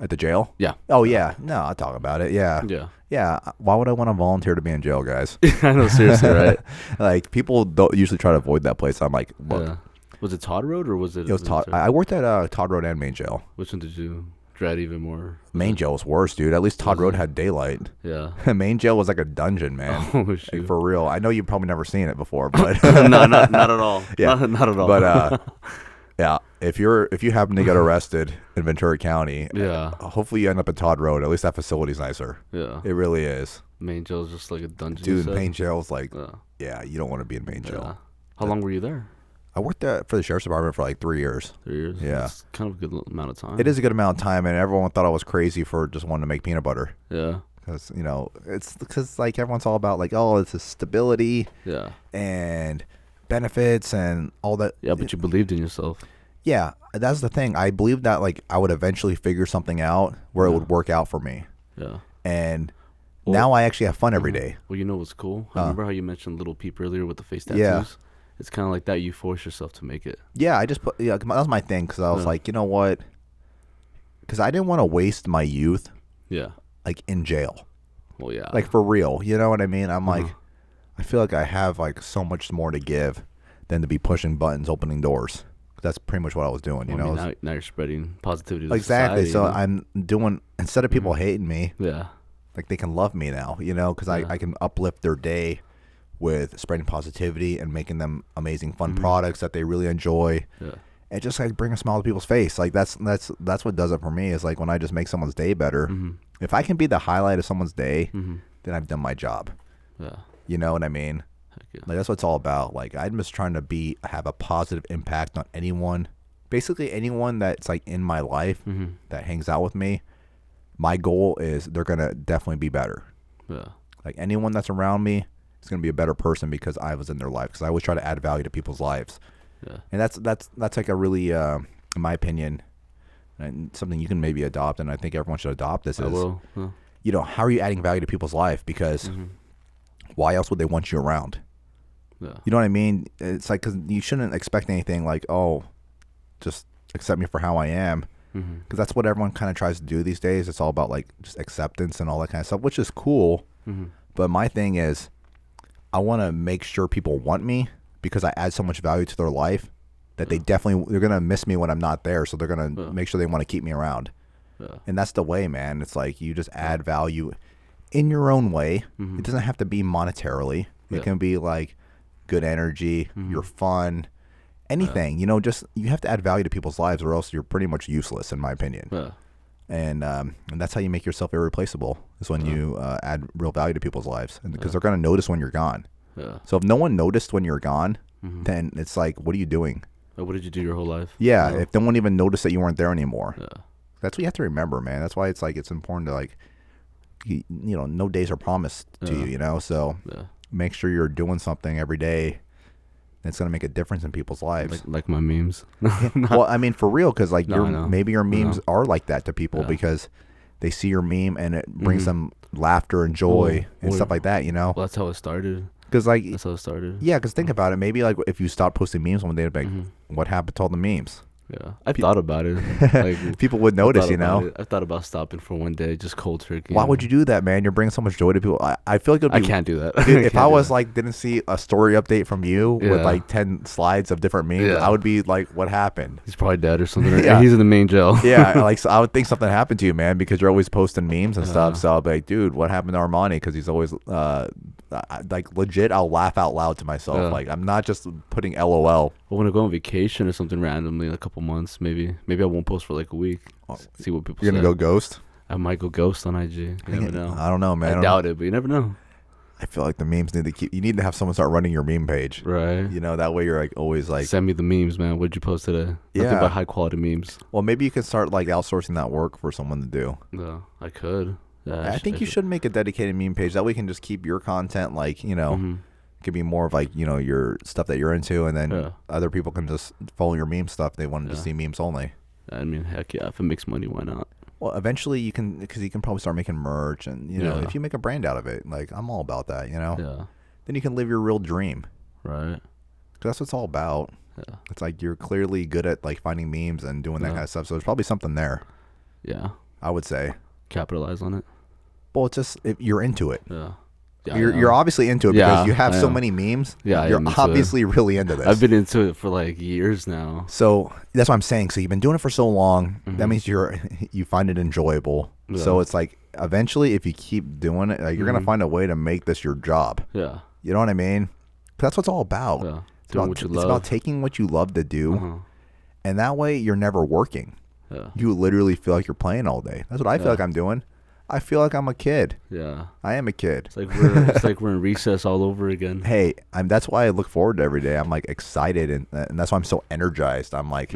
At the jail? Yeah. Oh, yeah. No, I'll talk about it. Yeah. Yeah. Yeah. Why would I want to volunteer to be in jail, guys? I know, seriously, right? Like, people don't usually try to avoid that place. I'm like, look. Yeah. Was it Todd Road or was it? It was Todd. I worked at Todd Road and Main Jail. Which one did you dread even more? Main Jail was worse, dude. At least Todd Road had daylight. Yeah. Main Jail was like a dungeon, man. Oh, shoot. Like, for real. I know you've probably never seen it before, but. No, not at all. Yeah. Not at all. But, yeah, if you happen to get arrested in Ventura County, hopefully you end up at Todd Road. At least that facility's nicer. Yeah, it really is. Main jail is just like a dungeon. Dude, main jail is like, you don't want to be in main jail. Yeah. How long were you there? I worked for the sheriff's department for like 3 years. 3 years. Yeah, that's kind of a good amount of time. It is a good amount of time, and everyone thought I was crazy for just wanting to make peanut butter. Yeah. Because it's because like everyone's all about like, oh, it's a stability. Yeah. And benefits and all that. Yeah, but you believed in yourself. Yeah, that's the thing. I believed that like I would eventually figure something out where it would work out for me. Yeah. And now I actually have fun every day. Well, you know what's cool? Remember how you mentioned Little Peep earlier with the face tattoos? Yeah. It's kind of like that. You force yourself to make it. Yeah, I just put, yeah, that was my thing, because I was like, you know what? Because I didn't want to waste my youth, Yeah. like, in jail. Well, yeah. Like, for real. You know what I mean? I'm like, I feel like I have, like, so much more to give than to be pushing buttons, opening doors. That's pretty much what I was doing, you know? I mean, now you're spreading positivity to Exactly. society, So you know? I'm doing, instead of people hating me, Yeah. like, they can love me now, you know? Because I can uplift their day with spreading positivity and making them amazing, fun products that they really enjoy. Yeah. And just like bring a smile to people's face. Like that's what does it for me, is like when I just make someone's day better. If I can be the highlight of someone's day, then I've done my job. Yeah. You know what I mean? Heck yeah. Like that's what it's all about. Like I'm just trying to have a positive impact on anyone. Basically anyone that's like in my life that hangs out with me. My goal is they're gonna definitely be better. Yeah. Like anyone that's around me is gonna be a better person because I was in their life. Because I always try to add value to people's lives. Yeah. And that's like a really, in my opinion, and something you can maybe adopt, and I think everyone should adopt this, I is, will. Yeah. you know, how are you adding value to people's life? Because why else would they want you around? Yeah. You know what I mean? It's like, because you shouldn't expect anything like, oh, just accept me for how I am. Because that's what everyone kind of tries to do these days. It's all about like just acceptance and all that kind of stuff, which is cool. But my thing is, I want to make sure people want me, because I add so much value to their life that they're going to miss me when I'm not there. So they're going to make sure they want to keep me around. Yeah. And that's the way, man. It's like you just add value in your own way. It doesn't have to be monetarily. It can be like good energy, you're fun, anything. You know, just you have to add value to people's lives, or else you're pretty much useless, in my opinion. Yeah. And that's how you make yourself irreplaceable, is when you add real value to people's lives, because they're going to notice when you're gone. Yeah. So if no one noticed when you're gone, then it's like, what are you doing? What did you do your whole life? Yeah, if no one even noticed that you weren't there anymore. Yeah. That's what you have to remember, man. That's why it's like it's important to like, you know, no days are promised to you, you know. So make sure you're doing something every day that's gonna make a difference in people's lives. Like my memes. Well, I mean, for real, because like maybe your memes are like that to people because they see your meme and it brings them laughter and joy and stuff like that, you know. Well, that's how it started. Because like that's how it started. Yeah, because think about it. Maybe like if you stopped posting memes one day, it'd be like, what happened to all the memes? Yeah, I thought about it. Like, people would notice, you know. I thought about stopping for one day, just cold turkey. Why would you do that, man? You're bringing so much joy to people. I feel like it'd be, I can't do that. Dude, if I was like didn't see a story update from you with like 10 slides of different memes, I would be like, what happened? He's probably dead or something. Yeah, he's in the main jail. Yeah, like so I would think something happened to you, man, because you're always posting memes and stuff. So I'll be like, dude, what happened to Armani? Because he's always like legit. I'll laugh out loud to myself. Like I'm not just putting LOL. I want to go on vacation or something randomly in a couple months, maybe I won't post for like a week. See what people say. You're gonna go ghost? I might go ghost on IG. You never know. I don't know, man. I doubt it, but you never know. I feel like the memes you need to have someone start running your meme page. Right. You know, that way you're like always like, send me the memes, man. What'd you post today? Nothing but high quality memes. Well, maybe you can start like outsourcing that work for someone to do. Yeah, I could. Yeah, I think you should make a dedicated meme page. That way you can just keep your content like, you know, it could be more of like, you know, your stuff that you're into, and then other people can just follow your meme stuff. They wanted to see memes only. I mean, heck yeah. If it makes money, why not? Well, eventually you can, because you can probably start making merch, and you know, if you make a brand out of it, like I'm all about that, you know. Yeah. Then you can live your real dream. Right. Because that's what it's all about. Yeah. It's like you're clearly good at like finding memes and doing that kind of stuff. So there's probably something there. Yeah. I would say. Capitalize on it. Well, it's just if you're into it. Yeah. You're obviously into it because you have so many memes. Yeah, you're obviously really into this. I've been into it for like years now. So that's what I'm saying. So you've been doing it for so long. That means you find it enjoyable. Yeah. So it's like eventually, if you keep doing it, like, you're gonna find a way to make this your job. Yeah, you know what I mean? That's what it's all about. Yeah, it's about taking what you love to do, and that way you're never working. Yeah, you literally feel like you're playing all day. That's what I feel like I'm doing. I feel like I'm a kid. Yeah, I am a kid. It's like we're in recess all over again. Hey, that's why I look forward to every day. I'm like excited, and that's why I'm so energized. I'm like,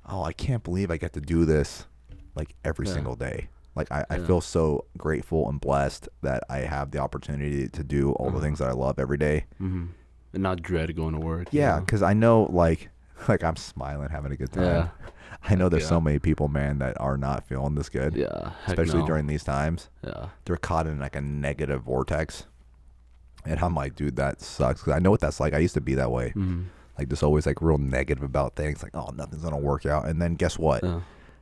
oh, I can't believe I get to do this like every single day. Like I feel so grateful and blessed that I have the opportunity to do all the things that I love every day, and not dread going to work. Yeah, because I know like I'm smiling, having a good time. Yeah. I know there's so many people, man, that are not feeling this good. Yeah. Especially during these times. Yeah. They're caught in like a negative vortex. And I'm like, dude, that sucks. Because I know what that's like. I used to be that way. like just always like real negative about things. Like, oh, nothing's gonna work out. And then guess what? Yeah.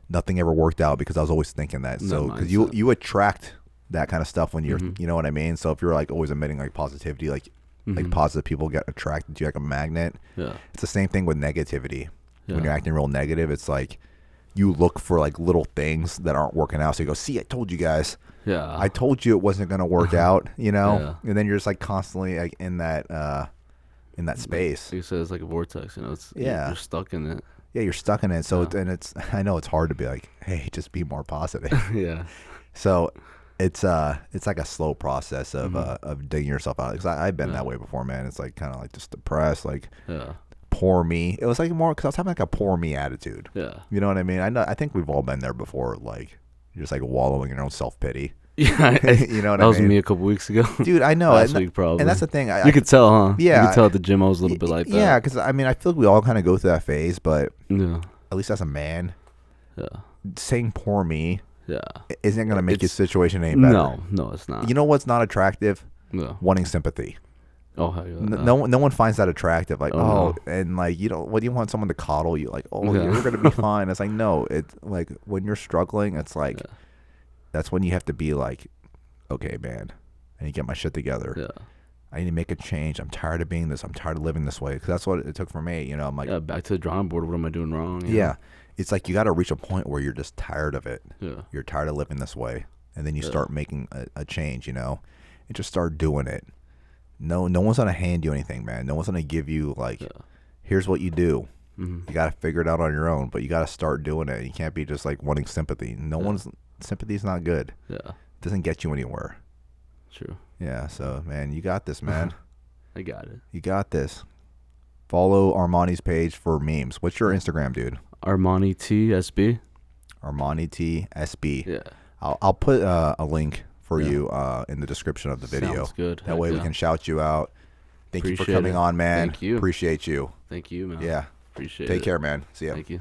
Nothing ever worked out because I was always thinking that. So because you attract that kind of stuff when you're, you know what I mean. So if you're like always emitting like positivity, like positive people get attracted to you like a magnet. Yeah. It's the same thing with negativity. When you're acting real negative, it's like you look for like little things that aren't working out. So you go, see, I told you guys. Yeah. I told you it wasn't going to work out, you know? And then you're just like constantly like in that space. Like you said, it's like a vortex, you know? You're stuck in it. Yeah, you're stuck in it. So, and I know it's hard to be like, hey, just be more positive. Yeah. So it's like a slow process of digging yourself out. Because I've been that way before, man. It's like kind of like just depressed, like poor me. It was like more because I was having like a poor me attitude. Yeah. You know what I mean? I think we've all been there before. Like you're just like wallowing in your own self pity. Yeah. You know what I mean? That was me a couple weeks ago. Dude, I know. Last week probably. And that's the thing. You could tell, huh? Yeah. You could tell at the gym I was a little bit like that. Yeah, because I mean, I feel like we all kind of go through that phase, but at least as a man, saying poor me isn't going to make your situation any better. No, it's not. You know what's not attractive? No. Wanting sympathy. Oh, hell yeah. No one finds that attractive. Like, and like, you know, what do you want someone to coddle you? Like, you're going to be fine. It's like, no, it's like when you're struggling, it's like, that's when you have to be like, okay, man, I need to get my shit together. Yeah. I need to make a change. I'm tired of being this. I'm tired of living this way. Because that's what it took for me. You know, I'm like, back to the drawing board. What am I doing wrong? Yeah. It's like you got to reach a point where you're just tired of it. Yeah. You're tired of living this way. And then you start making a change, you know, and just start doing it. No one's going to hand you anything, man. No one's going to give you like, here's what you do. You got to figure it out on your own, but you got to start doing it. You can't be just like wanting sympathy. Sympathy's not good. Yeah. It doesn't get you anywhere. True. Yeah. So, man, you got this, man. I got it. You got this. Follow Armani's page for memes. What's your Instagram, dude? Armani TSB. Armani TSB. Yeah. I'll put a link for you in the description of the video. Sounds good. That way we can shout you out. Thank you for coming on, man. Thank you. Appreciate you. Thank you, man. Yeah. Appreciate it. Take care, man. See ya. Thank you.